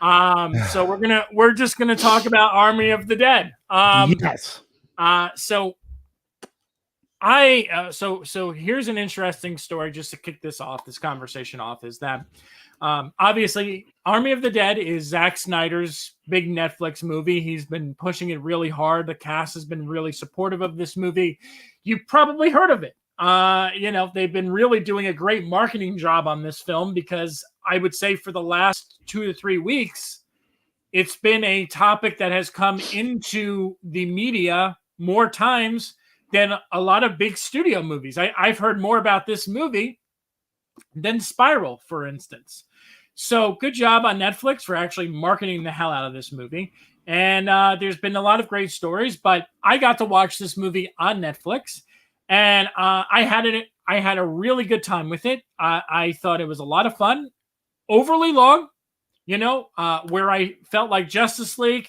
So we're just gonna talk about Army of the Dead. Yes. So here's an interesting story just to kick this conversation off, is that obviously Army of the Dead is Zack Snyder's big Netflix movie. He's been pushing it really hard. The cast has been really supportive of this movie. You've probably heard of it. They've been really doing a great marketing job on this film, because I would say for the last 2 to 3 weeks, it's been a topic that has come into the media more times than a lot of big studio movies. I've heard more about this movie than Spiral, for instance. So good job on Netflix for actually marketing the hell out of this movie. And there's been a lot of great stories, but I got to watch this movie on Netflix, and I had a really good time with it. I thought it was a lot of fun. Overly long, where I felt like Justice League.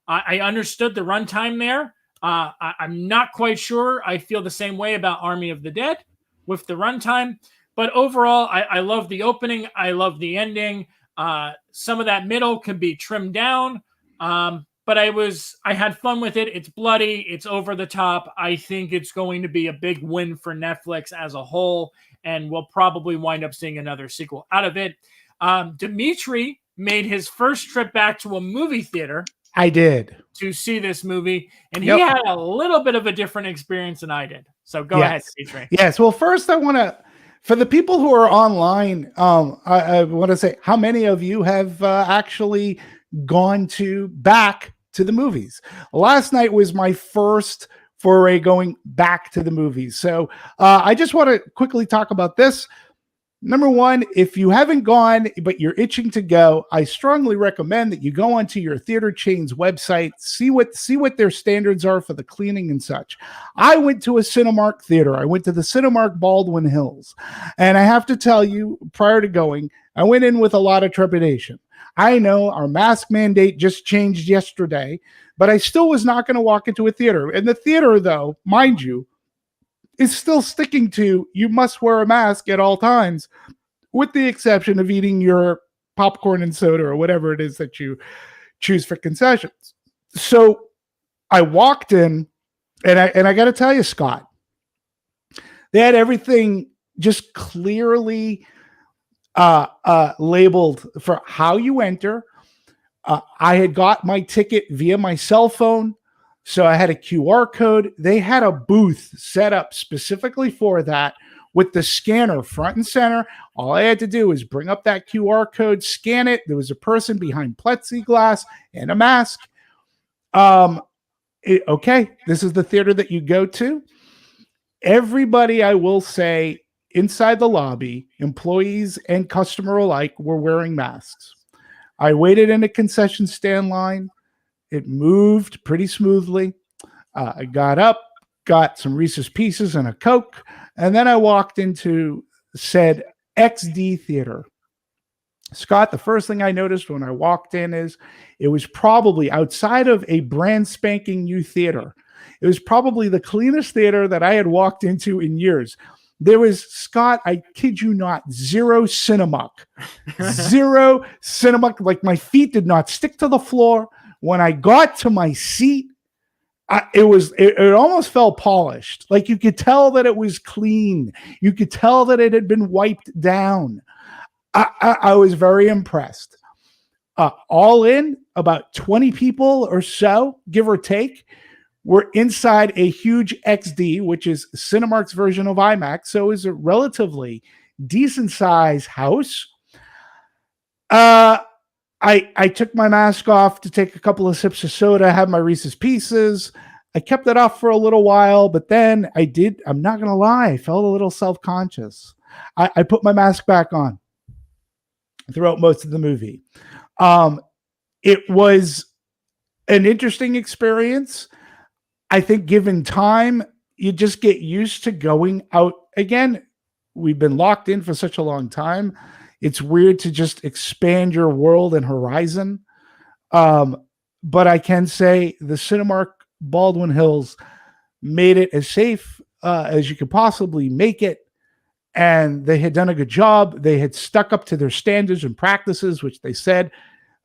I understood the runtime there. I'm not quite sure I feel the same way about Army of the Dead with the runtime, but overall, I love the opening. I love the ending. Some of that middle can be trimmed down, but I had fun with it. It's bloody. It's over the top. I think it's going to be a big win for Netflix as a whole, and we'll probably wind up seeing another sequel out of it. Demetri made his first trip back to a movie theater. I did. To see this movie, and he had a little bit of a different experience than I did. So go ahead, Demetri. Yes. Well, first I want to, for the people who are online, I want to say, how many of you have actually gone back to the movies? Last night was my first foray going back to the movies. So I just want to quickly talk about this. Number one, if you haven't gone, but you're itching to go, I strongly recommend that you go onto your theater chain's website, see what their standards are for the cleaning and such. I went to a Cinemark theater. I went to the Cinemark Baldwin Hills. And I have to tell you, prior to going, I went in with a lot of trepidation. I know our mask mandate just changed yesterday, but I still was not going to walk into a theater. And the theater, though, mind you, is still sticking to you must wear a mask at all times, with the exception of eating your popcorn and soda or whatever it is that you choose for concessions. So I walked in, and I got to tell you, Scott, they had everything just clearly labeled for how you enter. I had got my ticket via my cell phone, so I had a QR code. They had a booth set up specifically for that with the scanner front and center. All I had to do was bring up that QR code, scan it. There was a person behind plexiglass and a mask. Okay, this is the theater that you go to. Everybody, I will say, inside the lobby, employees and customer alike, were wearing masks. I waited in a concession stand line. It moved pretty smoothly. I got up, got some Reese's Pieces and a Coke, and then I walked into said XD theater. Scott, the first thing I noticed when I walked in is it was probably outside of a brand spanking new theater. It was probably the cleanest theater that I had walked into in years. There was, Scott, I kid you not, zero Cinemuck. Zero Cinemuck. Like my feet did not stick to the floor. When I got to my seat, it almost felt polished. Like you could tell that it was clean. You could tell that it had been wiped down. I was very impressed. All in, about 20 people or so, give or take, were inside a huge XD, which is Cinemark's version of IMAX. So it was a relatively decent size house. I took my mask off to take a couple of sips of soda, have my Reese's Pieces. I kept it off for a little while, but then I'm not going to lie, I felt a little self-conscious. I put my mask back on throughout most of the movie. It was an interesting experience. I think given time, you just get used to going out again. We've been locked in for such a long time. It's weird to just expand your world and horizon. But I can say the Cinemark Baldwin Hills made it as safe as you could possibly make it. And they had done a good job. They had stuck up to their standards and practices, which they said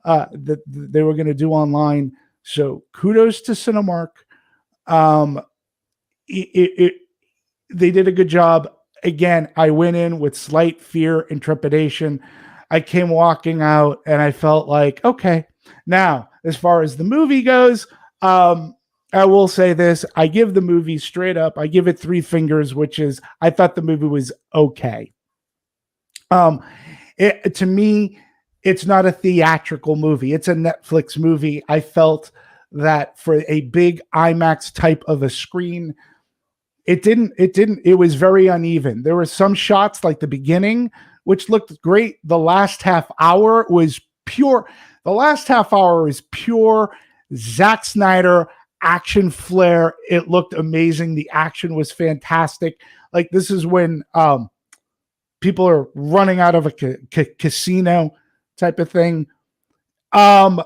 that they were going to do online. So kudos to Cinemark. They did a good job. Again, I went in with slight fear and trepidation. I came walking out and I felt like, okay, now as far as the movie goes, I will say this. I give the movie straight up. I give it 3 fingers, which is I thought the movie was okay. To me, it's not a theatrical movie. It's a Netflix movie. I felt that for a big IMAX type of a screen, it was very uneven. There were some shots like the beginning, which looked great. The last half hour was pure. The last half hour is pure Zack Snyder action flair. It looked amazing. The action was fantastic. Like this is when people are running out of a casino type of thing. The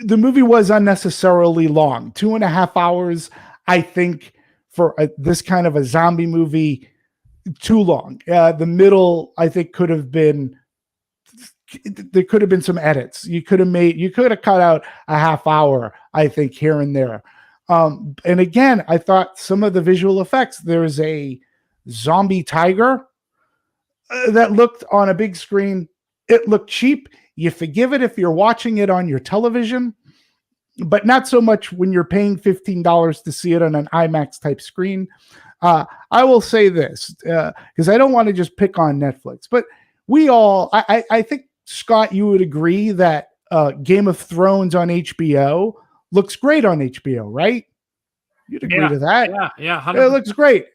movie was unnecessarily long, 2.5 hours. I think for this kind of a zombie movie, too long. The middle, I think, there could have been some edits. You could have cut out a half hour, I think, here and there. And again, I thought some of the visual effects, there's a zombie tiger that looked on a big screen. It looked cheap. You forgive it if you're watching it on your television, but not so much when you're paying $15 to see it on an IMAX type screen. I will say this, because I don't want to just pick on Netflix, but I think, Scott, you would agree that Game of Thrones on HBO looks great on HBO, right? You'd agree to that. Yeah. 100%. It looks great.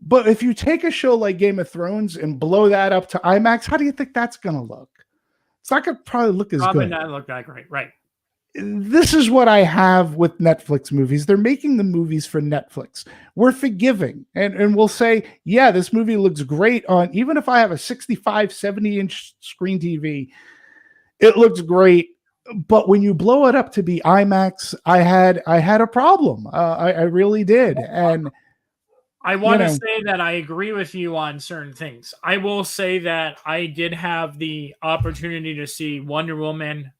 But if you take a show like Game of Thrones and blow that up to IMAX, how do you think that's going to look? It's not going to probably look as good. Probably not look that great, right? This is what I have with Netflix movies. They're making the movies for Netflix. We're forgiving. And we'll say, yeah, this movie looks great on, even if I have a 65, 70-inch screen TV, it looks great. But when you blow it up to be IMAX, I had a problem. I really did. And I want to say that I agree with you on certain things. I will say that I did have the opportunity to see Wonder Woman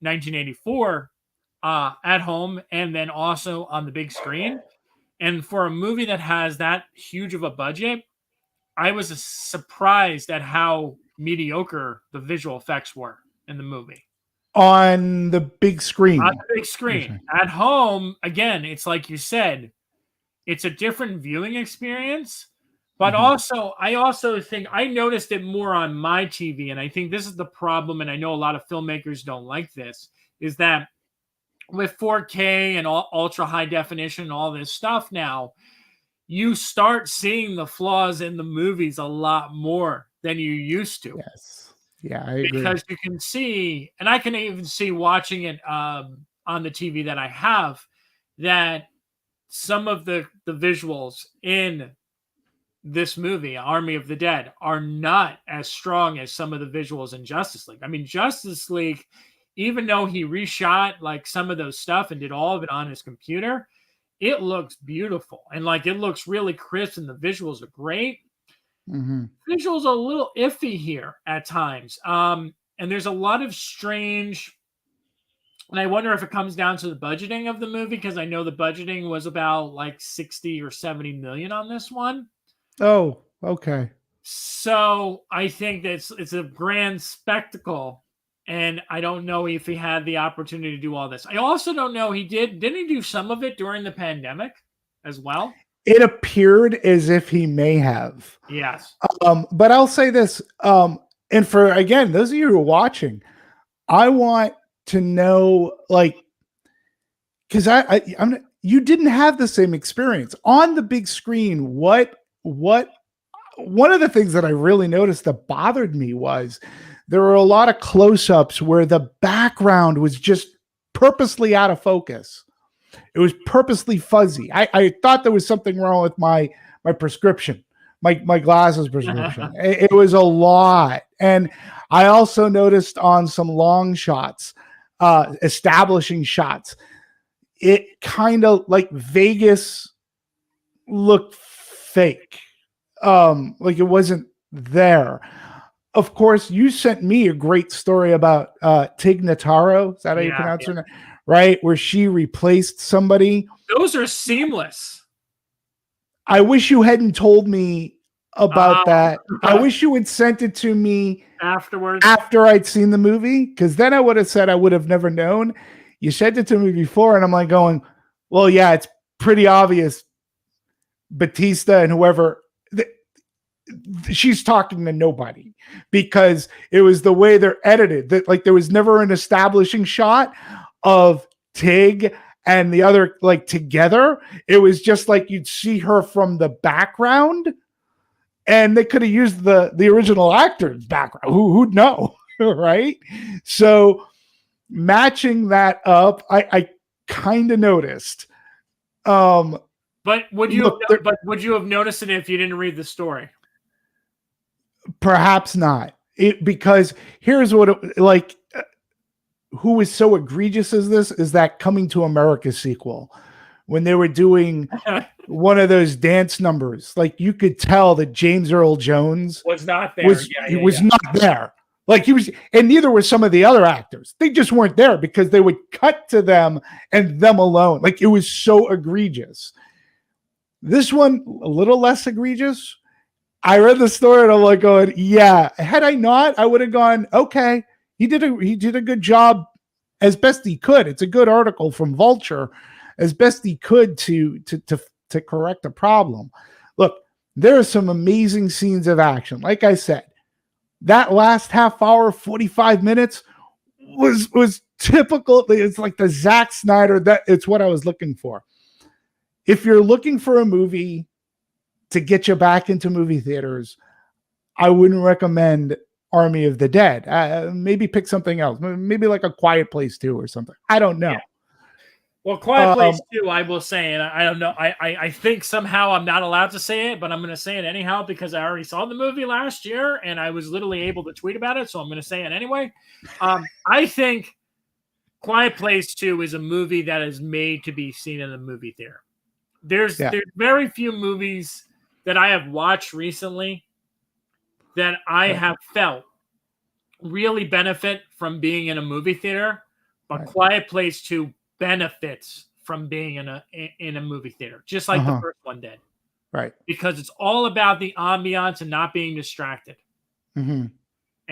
1984 at home and then also on the big screen. And for a movie that has that huge of a budget, I was surprised at how mediocre the visual effects were in the movie. On the big screen. On the big screen. At home, again, it's like you said, it's a different viewing experience. But also, I also think I noticed it more on my TV, and I think this is the problem, and I know a lot of filmmakers don't like this, is that with 4K and ultra high definition and all this stuff now, you start seeing the flaws in the movies a lot more than you used to. Yes. Yeah, I agree. Because you can see, and I can even see watching it on the TV that I have, that some of the visuals in this movie, Army of the Dead, are not as strong as some of the visuals in Justice League. I mean, Justice League, even though he reshot like some of those stuff and did all of it on his computer, it looks beautiful. And like, it looks really crisp and the visuals are great. Visuals are a little iffy here at times. And there's a lot of strange, and I wonder if it comes down to the budgeting of the movie, because I know the budgeting was about like 60 or 70 million on this one. Oh, okay. So I think that it's a grand spectacle, and I don't know if he had the opportunity to do all this. I also don't know, didn't he do some of it during the pandemic as well? It appeared as if he may have. Yes. But I'll say this, and for, again, those of you who are watching, I want to know, like, because you didn't have the same experience on the big screen. What one of the things that I really noticed that bothered me was there were a lot of close-ups where the background was just purposely out of focus. It was purposely fuzzy. I thought there was something wrong with my prescription, my glasses prescription. It was a lot. And I also noticed on some long shots, establishing shots, it kind of like Vegas looked fake. Like it wasn't there. Of course, you sent me a great story about Tig Notaro. Is that how you pronounce her name? Right? Where she replaced somebody. Those are seamless. I wish you hadn't told me about that. I wish you had sent it to me afterwards, after I'd seen the movie, because then I would have said I would have never known. You sent it to me before, and I'm like going, well, yeah, it's pretty obvious. Batista and whoever, she's talking to nobody, because it was the way they're edited. That, like, there was never an establishing shot of Tig and the other, like, together. It was just like you'd see her from the background, and they could have used the original actor's background. Who'd know? Right? So matching that up, I kind of noticed. But would you have noticed it if you didn't read the story? Perhaps not. Because here's what who was so egregious as this is that Coming to America sequel, when they were doing one of those dance numbers, like you could tell that James Earl Jones was not there. Was not there. Like he was, and neither were some of the other actors. They just weren't there because they would cut to them and them alone. Like it was so egregious. This one, a little less egregious. I read the story and I'm like going, yeah, had I not, I would have gone, okay, he did a good job as best he could. It's a good article from Vulture, as best he could to correct the problem. Look, there are some amazing scenes of action. Like I said, that last half hour, 45 minutes was typical. It's like the Zack Snyder, it's what I was looking for. If you're looking for a movie to get you back into movie theaters, I wouldn't recommend Army of the Dead. Maybe pick something else. Maybe like A Quiet Place 2 or something. I don't know. Yeah. Well, Quiet Place 2, I will say, and I don't know. I think somehow I'm not allowed to say it, but I'm going to say it anyhow because I already saw the movie last year and I was literally able to tweet about it, so I'm going to say it anyway. I think Quiet Place 2 is a movie that is made to be seen in the movie theater. There's very few movies that I have watched recently that I have felt really benefit from being in a movie theater, but Quiet Place 2 benefits from being in a movie theater, just like the first one did. Right. Because it's all about the ambiance and not being distracted. Mm-hmm.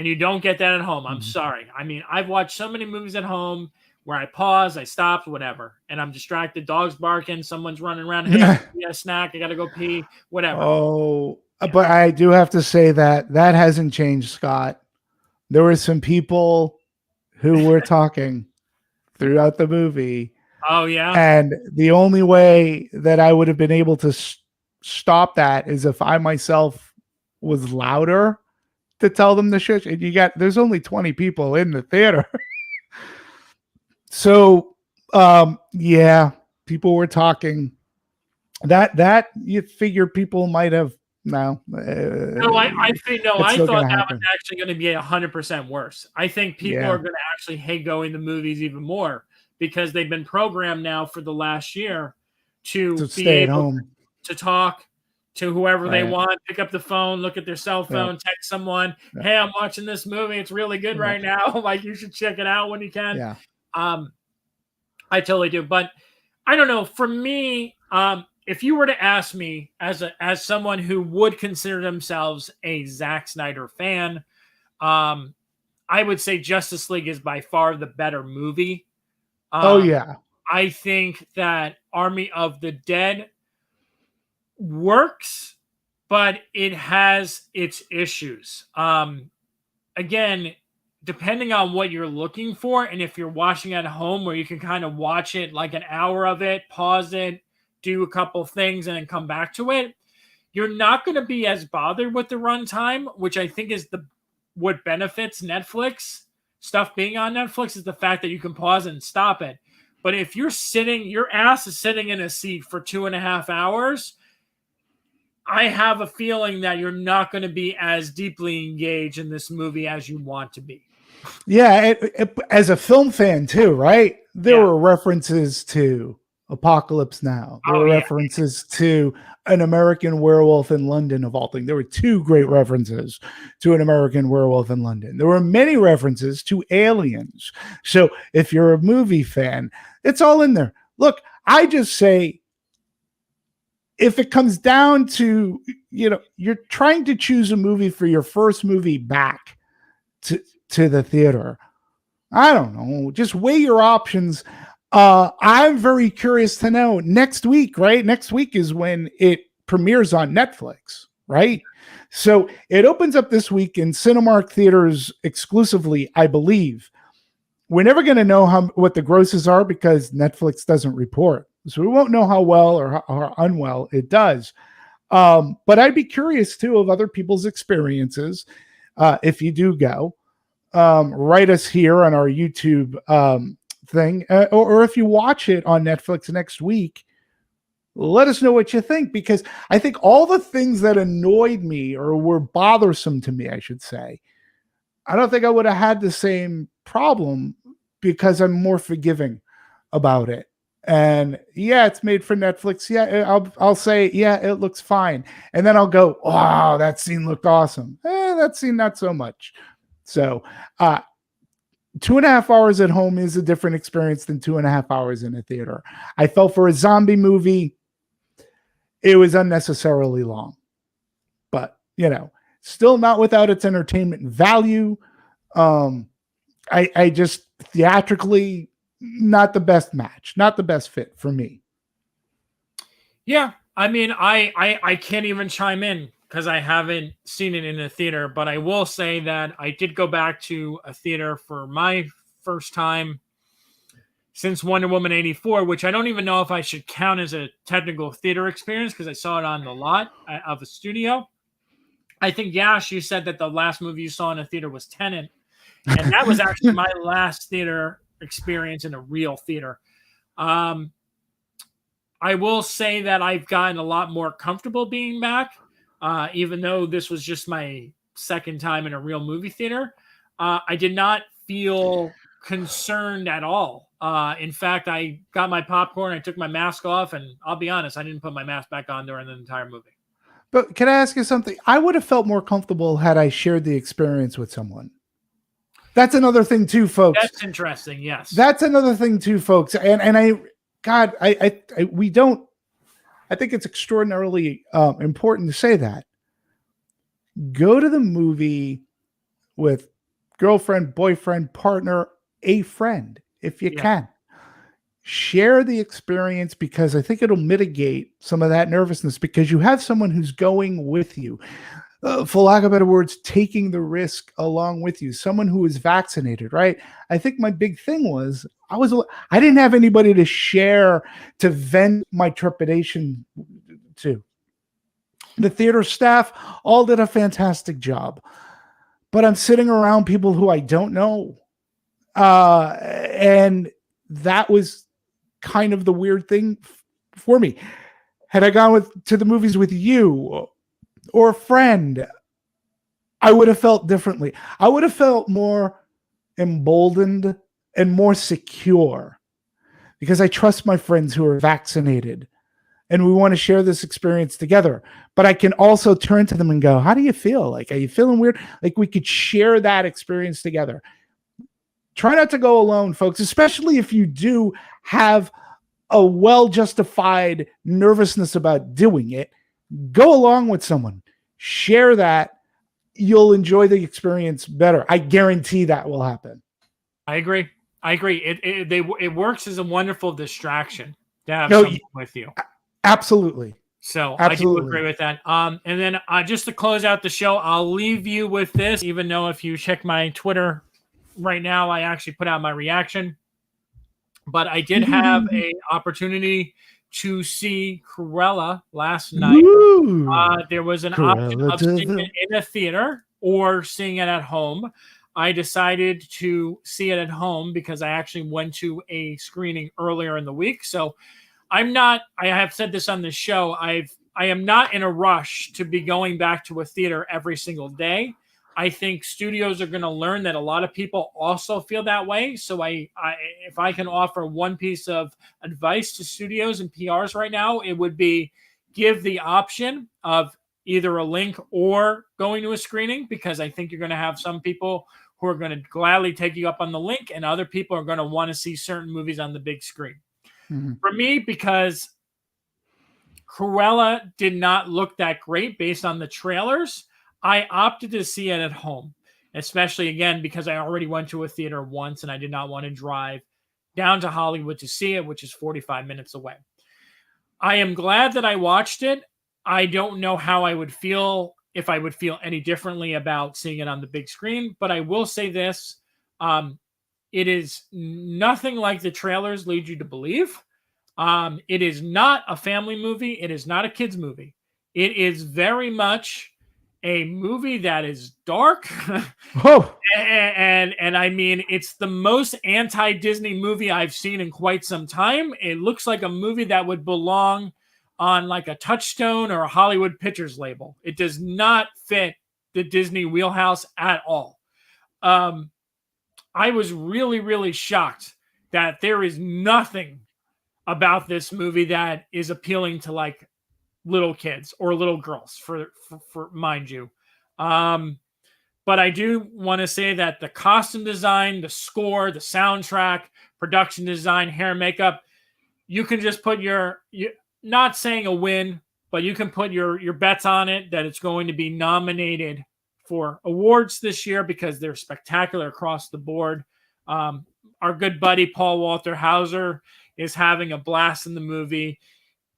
And you don't get that at home. I'm Mhm. sorry. I mean, I've watched so many movies at home where I pause, I stop, whatever, and I'm distracted. Dog's barking, someone's running around. Hey, I gotta get a snack. I gotta go pee. Whatever. Oh, Yeah. but I do have to say that that hasn't changed, Scott. There were some people who were talking throughout the movie, Oh yeah. and the only way that I would have been able to stop that is if I myself was louder to tell them to shush. And there's only 20 people in the theater. So, yeah, people were talking. That you figure people might have no. No, I think no. It's I still thought gonna that happen. was actually going to be 100% worse. I think people Yeah, are going to actually hate going to movies even more because they've been programmed now for the last year to to be stay at able home. to talk to whoever they Right. want, pick up the phone, look at their cell Yeah. phone, text someone, Yeah. "Hey, I'm watching this movie. It's really good Yeah. right now. Like you should check it out when you can." Yeah. Um, I totally do, but I don't know. For me, if you were to ask me as someone who would consider themselves a Zack Snyder fan, um, I would say Justice League is by far the better movie. Oh Um, yeah. I think that Army of the Dead works, but it has its issues. Again, depending on what you're looking for, and if you're watching at home where you can kind of watch it like an hour of it, pause it, do a couple things, and then come back to it, you're not going to be as bothered with the runtime, which I think is what benefits Netflix stuff being on Netflix is the fact that you can pause and stop it. But if you're sitting, your ass is sitting in a seat for 2.5 hours, I have a feeling that you're not going to be as deeply engaged in this movie as you want to be. Yeah. As a film fan too, right? There Yeah. were references to Apocalypse Now. There Oh were yeah. references to An American Werewolf in London, of all things. There were two great references to An American Werewolf in London. There were many references to Aliens. So if you're a movie fan, it's all in there. Look, I just say, if it comes down to, you're trying to choose a movie for your first movie back to the theater, I don't know, just weigh your options. I'm very curious to know next week, right? Next week is when it premieres on Netflix, right? So it opens up this week in Cinemark theaters exclusively, I believe. We're never going to know what the grosses are because Netflix doesn't report. So we won't know how well or how unwell it does. But I'd be curious too of other people's experiences. If you do go, write us here on our YouTube thing, or if you watch it on Netflix next week, let us know what you think, because I think all the things that annoyed me or were bothersome to me, I should say, I don't think I would have had the same problem because I'm more forgiving about it. And yeah, it's made for Netflix. Yeah, I'll say, yeah, it looks fine. And then I'll go, wow, that scene looked awesome. That scene, not so much. So 2.5 hours at home is a different experience than 2.5 hours in a theater. I felt for a zombie movie, it was unnecessarily long. But, still not without its entertainment value. I just theatrically, not the best match, not the best fit for me. Yeah. I mean, I can't even chime in because I haven't seen it in a theater, but I will say that I did go back to a theater for my first time since Wonder Woman 84, which I don't even know if I should count as a technical theater experience because I saw it on the lot of a studio. I think, Yash, you said that the last movie you saw in a theater was Tenet, and that was actually my last theater experience in a real theater. I will say that I've gotten a lot more comfortable being back, even though this was just my second time in a real movie theater. I did not feel concerned at all. In fact, I got my popcorn, I took my mask off, and I'll be honest, I didn't put my mask back on during the entire movie. But can I ask you something? I would have felt more comfortable had I shared the experience with someone. That's another thing too, folks. That's interesting. Yes. That's another thing too, folks. And we don't, I think it's extraordinarily important to say that. Go to the movie with girlfriend, boyfriend, partner, a friend, if you can. Share the experience, because I think it'll mitigate some of that nervousness, because you have someone who's going with you. For lack of better words, taking the risk along with you, someone who is vaccinated, right? I think my big thing was I didn't have anybody to share, to vent my trepidation to. The theater staff all did a fantastic job, but I'm sitting around people who I don't know. And that was kind of the weird thing for me. Had I gone to the movies with you or a friend, I would have felt differently. I would have felt more emboldened and more secure, because I trust my friends who are vaccinated and we want to share this experience together. But I can also turn to them and go, how do you feel? Like, are you feeling weird? Like, we could share that experience together. Try not to go alone, folks, especially if you do have a well-justified nervousness about doing it. Go along with someone. Share that. You'll enjoy the experience better. I guarantee that will happen. I agree. It works as a wonderful distraction to have someone with you. Absolutely. So absolutely. I do agree with that. And then just to close out the show, I'll leave you with this, even though if you check my Twitter right now, I actually put out my reaction. But I did have an opportunity to see Cruella last night. There was an option of seeing it in a theater or seeing it at home. I decided to see it at home because I actually went to a screening earlier in the week. So I have said this on this show, I am not in a rush to be going back to a theater every single day. I think studios are going to learn that a lot of people also feel that way. So if I can offer one piece of advice to studios and PRs right now, it would be give the option of either a link or going to a screening, because I think you're going to have some people who are going to gladly take you up on the link, and other people are going to want to see certain movies on the big screen. Mm-hmm. For me, because Cruella did not look that great based on the trailers, I opted to see it at home, especially, again, because I already went to a theater once and I did not want to drive down to Hollywood to see it, which is 45 minutes away. I am glad that I watched it. I don't know how I would feel, if I would feel any differently about seeing it on the big screen, but I will say this. It is nothing like the trailers lead you to believe. It is not a family movie. It is not a kids movie. It is very much a movie that is dark. And I mean, it's the most anti-Disney movie I've seen in quite some time. It looks like a movie that would belong on like a Touchstone or a Hollywood Pictures label. It does not fit the Disney wheelhouse at all. I was really, really shocked that there is nothing about this movie that is appealing to like little kids or little girls, for mind you. But I do want to say that the costume design, the score, the soundtrack, production design, hair, makeup, you can just put your not saying a win, but you can put your bets on it that it's going to be nominated for awards this year, because they're spectacular across the board. Our good buddy Paul Walter Hauser is having a blast in the movie.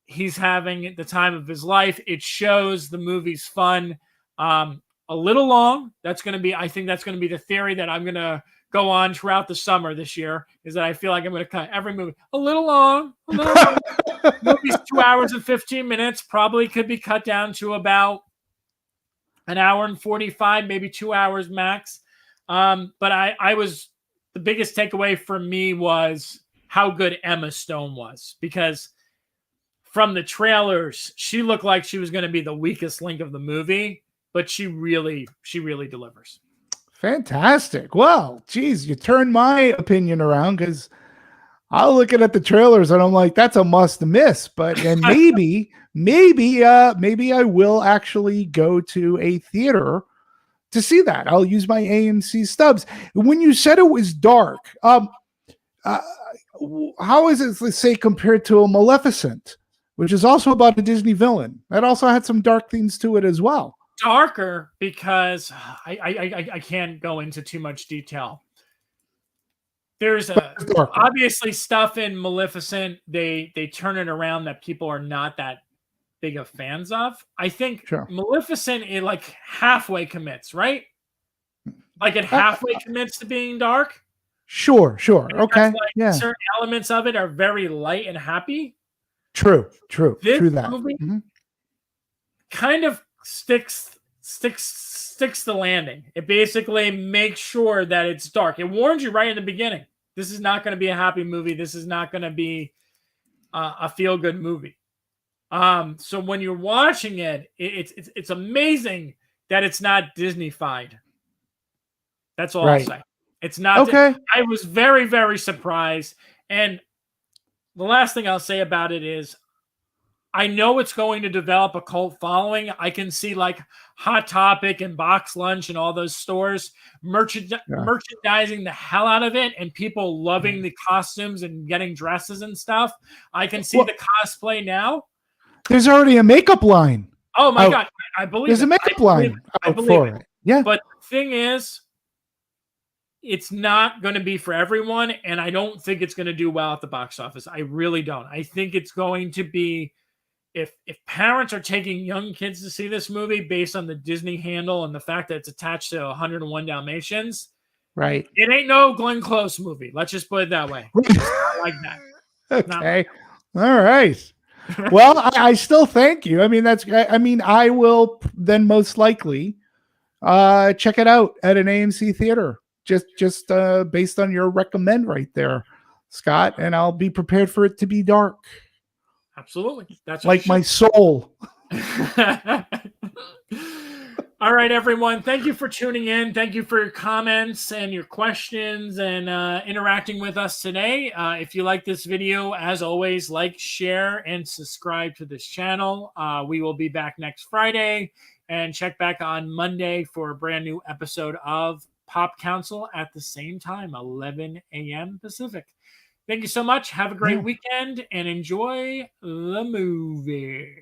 He's having the time of his life. It shows. The movie's fun. A little long. I think that's going to be the theory that I'm going to go on throughout the summer this year, is that I feel like I'm going to cut every movie a little long. Movie's 2 hours and 15 minutes. Probably could be cut down to about an hour and 45, maybe 2 hours max. But the biggest takeaway for me was how good Emma Stone was, because from the trailers, she looked like she was going to be the weakest link of the movie, but she really delivers. Fantastic. Well, geez, you turned my opinion around, because I'm looking at the trailers and I'm like, that's a must miss. And maybe I will actually go to a theater to see that. I'll use my AMC stubs. When you said it was dark, how is it, let's say, compared to a Maleficent, which is also about a Disney villain that also had some dark themes to it as well? darker because I can't go into too much detail. There's obviously stuff in Maleficent. They turn it around that people are not that big of fans of. I think Maleficent, it like halfway commits, right? Like it halfway commits to being dark. Sure. Okay. Like certain elements of it are very light and happy. True. This True that. movie kind of sticks the landing. It basically makes sure that it's dark. It warns you right in the beginning. This is not going to be a happy movie. This is not going to be a feel-good movie. So when you're watching it, it's amazing that it's not Disney-fied. That's all I'll say. It's not. Okay. I was very, very surprised. And the last thing I'll say about it is I know it's going to develop a cult following. I can see like Hot Topic and Box Lunch and all those stores merchandising the hell out of it and people loving the costumes and getting dresses and stuff. I can see the cosplay now. There's already a makeup line. Oh my God. I believe there's a makeup line. I believe it. Yeah. But the thing is, it's not going to be for everyone, and I don't think it's going to do well at the box office. I really don't. I think it's going to be, if parents are taking young kids to see this movie based on the Disney handle and the fact that it's attached to 101 Dalmatians, right? It ain't no Glenn Close movie. Let's just put it that way. Like that. Okay. All right. Well, I still thank you. I mean, I will then most likely check it out at an AMC theater. Just based on your recommend right there, Scott, and I'll be prepared for it to be dark. Absolutely. That's like my soul. All right, everyone. Thank you for tuning in. Thank you for your comments and your questions and interacting with us today. If you like this video, as always, like, share, and subscribe to this channel. We will be back next Friday, and check back on Monday for a brand new episode of Pop Council at the same time, 11 a.m. Pacific. Thank you so much. Have a great weekend and enjoy the movie.